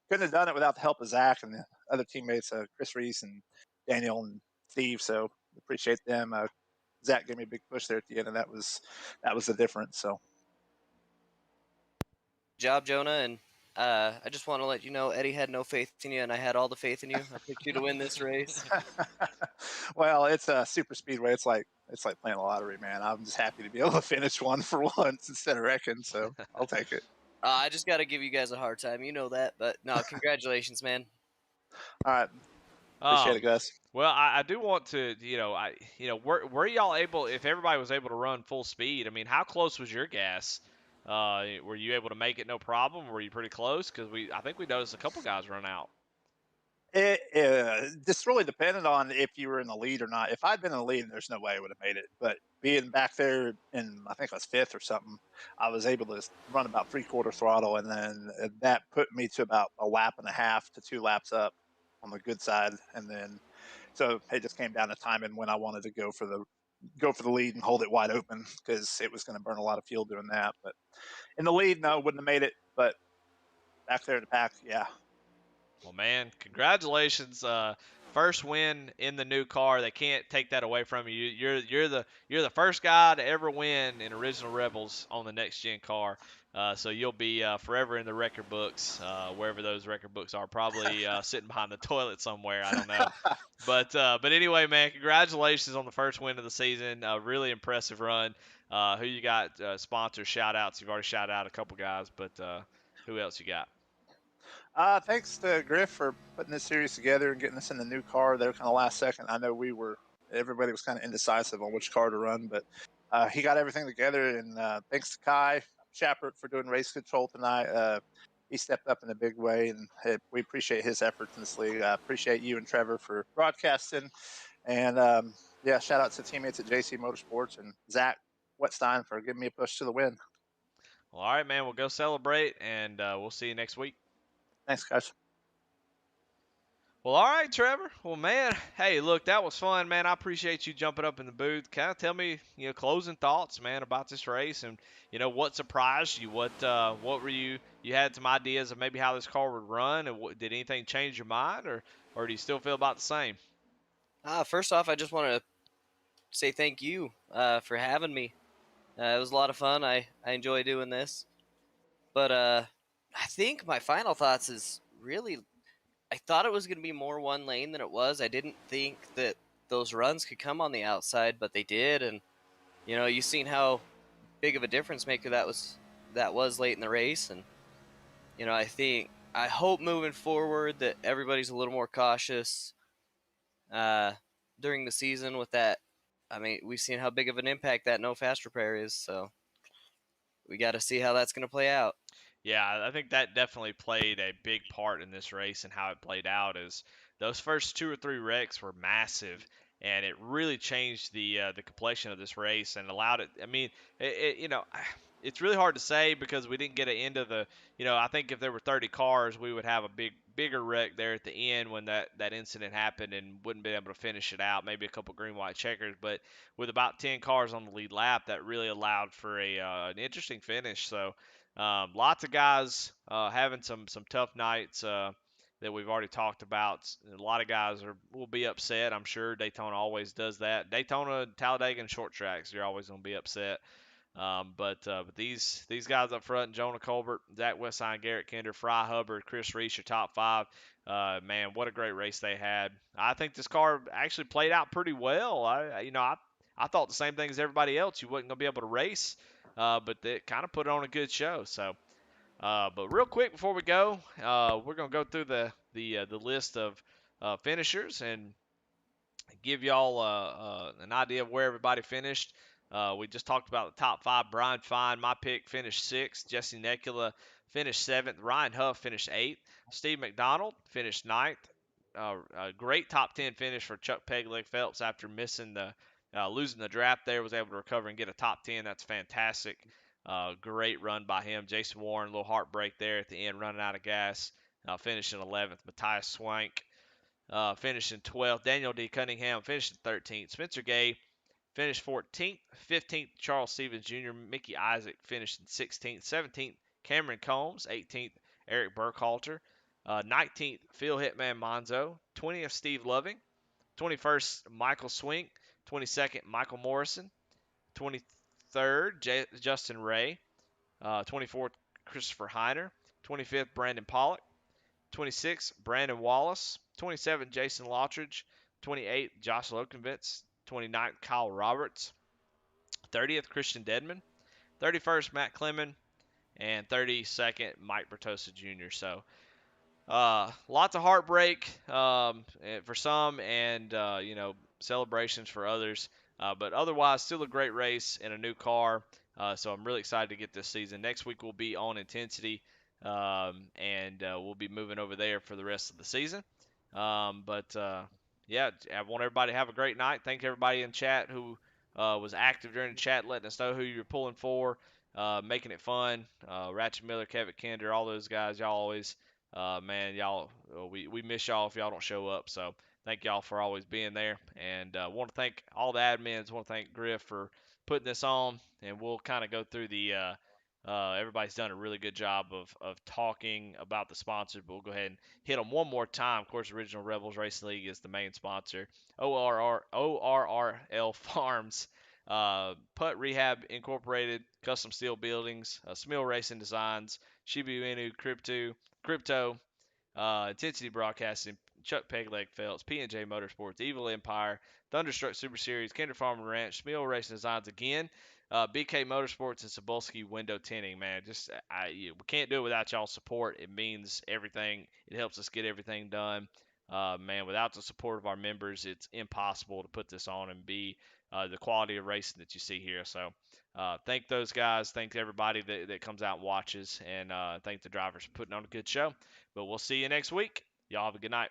couldn't have done it without the help of Zach and the other teammates, Chris Reese and Daniel and Steve. So appreciate them. Zach gave me a big push there at the end, and that was the difference. So, Job, Jonah, and I just want to let you know Eddie had no faith in you, and I had all the faith in you. I picked you to win this race. well, it's a super speedway. It's like playing the lottery, man. I'm just happy to be able to finish one for once instead of wrecking. So I'll take it. I just got to give you guys a hard time, you know that. But no, congratulations, man. All right, appreciate it, guys. Well, I do want to, were y'all able, if everybody was able to run full speed, I mean, how close was your gas? Were you able to make it no problem? Were you pretty close? Because I think we noticed a couple guys run out. It just really depended on if you were in the lead or not. If I'd been in the lead, there's no way I would have made it. But being back there in, I think I was fifth or something, I was able to run about 3/4 throttle, and then that put me to about a lap and a half to 2 laps up on the good side, and then so it just came down to timing when I wanted to go for the lead and hold it wide open because it was going to burn a lot of fuel doing that. But in the lead, no, wouldn't have made it. But back there in the pack, yeah. Well, man, congratulations! First win in the new car. They can't take that away from you. You're the first guy to ever win in Original Rebels on the next gen car. So you'll be forever in the record books, wherever those record books are. Probably sitting behind the toilet somewhere. I don't know. But anyway, man, congratulations on the first win of the season. Really impressive run. Who you got? Sponsors, shout outs. You've already shouted out a couple guys, but who else you got? Thanks to Griff for putting this series together and getting us in the new car there kind of last second. I know everybody was kind of indecisive on which car to run, but he got everything together. And thanks to Kai Shappert for doing race control tonight. He stepped up in a big way, and we appreciate his efforts in this league. I appreciate you and Trevor for broadcasting. And shout out to teammates at JC Motorsports and Zach Wetstein for giving me a push to the win. Well, all right, man. We'll go celebrate, and we'll see you next week. Thanks, guys. Well, all right, Trevor. Well, man, hey, look, that was fun, man. I appreciate you jumping up in the booth. Kind of tell me, closing thoughts, man, about this race, and what surprised you. What were you had some ideas of maybe how this car would run, and did anything change your mind, or do you still feel about the same? First off, I just want to say thank you for having me. It was a lot of fun. I enjoy doing this. But I think my final thoughts is really, I thought it was going to be more one lane than it was. I didn't think that those runs could come on the outside, but they did. And, you've seen how big of a difference maker that was late in the race. And, I hope moving forward that everybody's a little more cautious during the season with that. I mean, we've seen how big of an impact that no fast repair is, so we got to see how that's going to play out. Yeah, I think that definitely played a big part in this race and how it played out. Is those first 2 or 3 wrecks were massive, and it really changed the complexion of this race and allowed it. I mean, it's really hard to say because we didn't get an end of the. I think if there were 30 cars, we would have a bigger wreck there at the end when that incident happened and wouldn't be able to finish it out. Maybe a couple green white checkers, but with about 10 cars on the lead lap, that really allowed for an interesting finish. So. Lots of guys having some tough nights that we've already talked about. A lot of guys will be upset. I'm sure Daytona always does that. Daytona, Talladega, and short tracks, you're always going to be upset. But these guys up front, Jonah Colbert, Zach Westside, Garrett Kinder, Fry Hubbard, Chris Reese, your top 5. Man, what a great race they had. I think this car actually played out pretty well. I thought the same thing as everybody else. You wasn't going to be able to race, but they kind of put on a good show. So, but real quick before we go, we're going to go through the list of finishers and give y'all an idea of where everybody finished. We just talked about the top 5. Brian Fine, my pick, finished 6th. Jesse Nekula finished 7th. Ryan Huff finished 8th. Steve McDonald finished 9th. A great top 10 finish for Chuck Pegleg Phelps after losing the draft there. Was able to recover and get a top 10. That's fantastic. Great run by him. Jason Warren, a little heartbreak there at the end, running out of gas. Finishing 11th. Matthias Swank finishing 12th. Daniel D. Cunningham finishing 13th. Spencer Gay finished 14th. 15th, Charles Stevens Jr. Mickey Isaac finished 16th. 17th, Cameron Combs. 18th, Eric Burkhalter. 19th, Phil Hitman Monzo. 20th, Steve Loving. 21st, Michael Swink. 22nd, Michael Morrison. 23rd, Justin Ray. 24th, Christopher Heiner. 25th, Brandon Pollock. 26, Brandon Wallace. 27, Jason Lottridge. 28, Josh Lokenvitz. 29th, Kyle Roberts. 30th, Christian Dedman. 31st, Matt Clemon. And 32nd, Mike Bertosa Jr. So lots of heartbreak for some and, celebrations for others. But otherwise, still a great race in a new car. So I'm really excited to get this season. Next week we'll be on Intensity, and we'll be moving over there for the rest of the season. Yeah, I want everybody to have a great night. Thank everybody in chat who was active during the chat, letting us know who you're pulling for, making it fun. Ratchet Miller, Kevin Kinder, all those guys, y'all always, man, y'all, we miss y'all if y'all don't show up. So thank y'all for always being there. And want to thank all the admins. Want to thank Griff for putting this on. And we'll kind of go through everybody's done a really good job of talking about the sponsor, but we'll go ahead and hit them one more time. Of course, Original Rebels Racing League is the main sponsor. ORRL Farms, Putt Rehab Incorporated, Custom Steel Buildings, Smil Racing Designs, Shibu Inu Crypto, Intensity Broadcasting, Chuck Pegleg Phelps, P&J Motorsports, Evil Empire, Thunderstruck Super Series, Kinder Farm and Ranch, Smil Racing Designs again, BK Motorsports, and Cebulski Window Tinting. Man, we can't do it without y'all's support. It means everything. It helps us get everything done. Man, without the support of our members, it's impossible to put this on and be the quality of racing that you see here. So thank those guys. Thank everybody that comes out and watches. And thank the drivers for putting on a good show. But we'll see you next week. Y'all have a good night.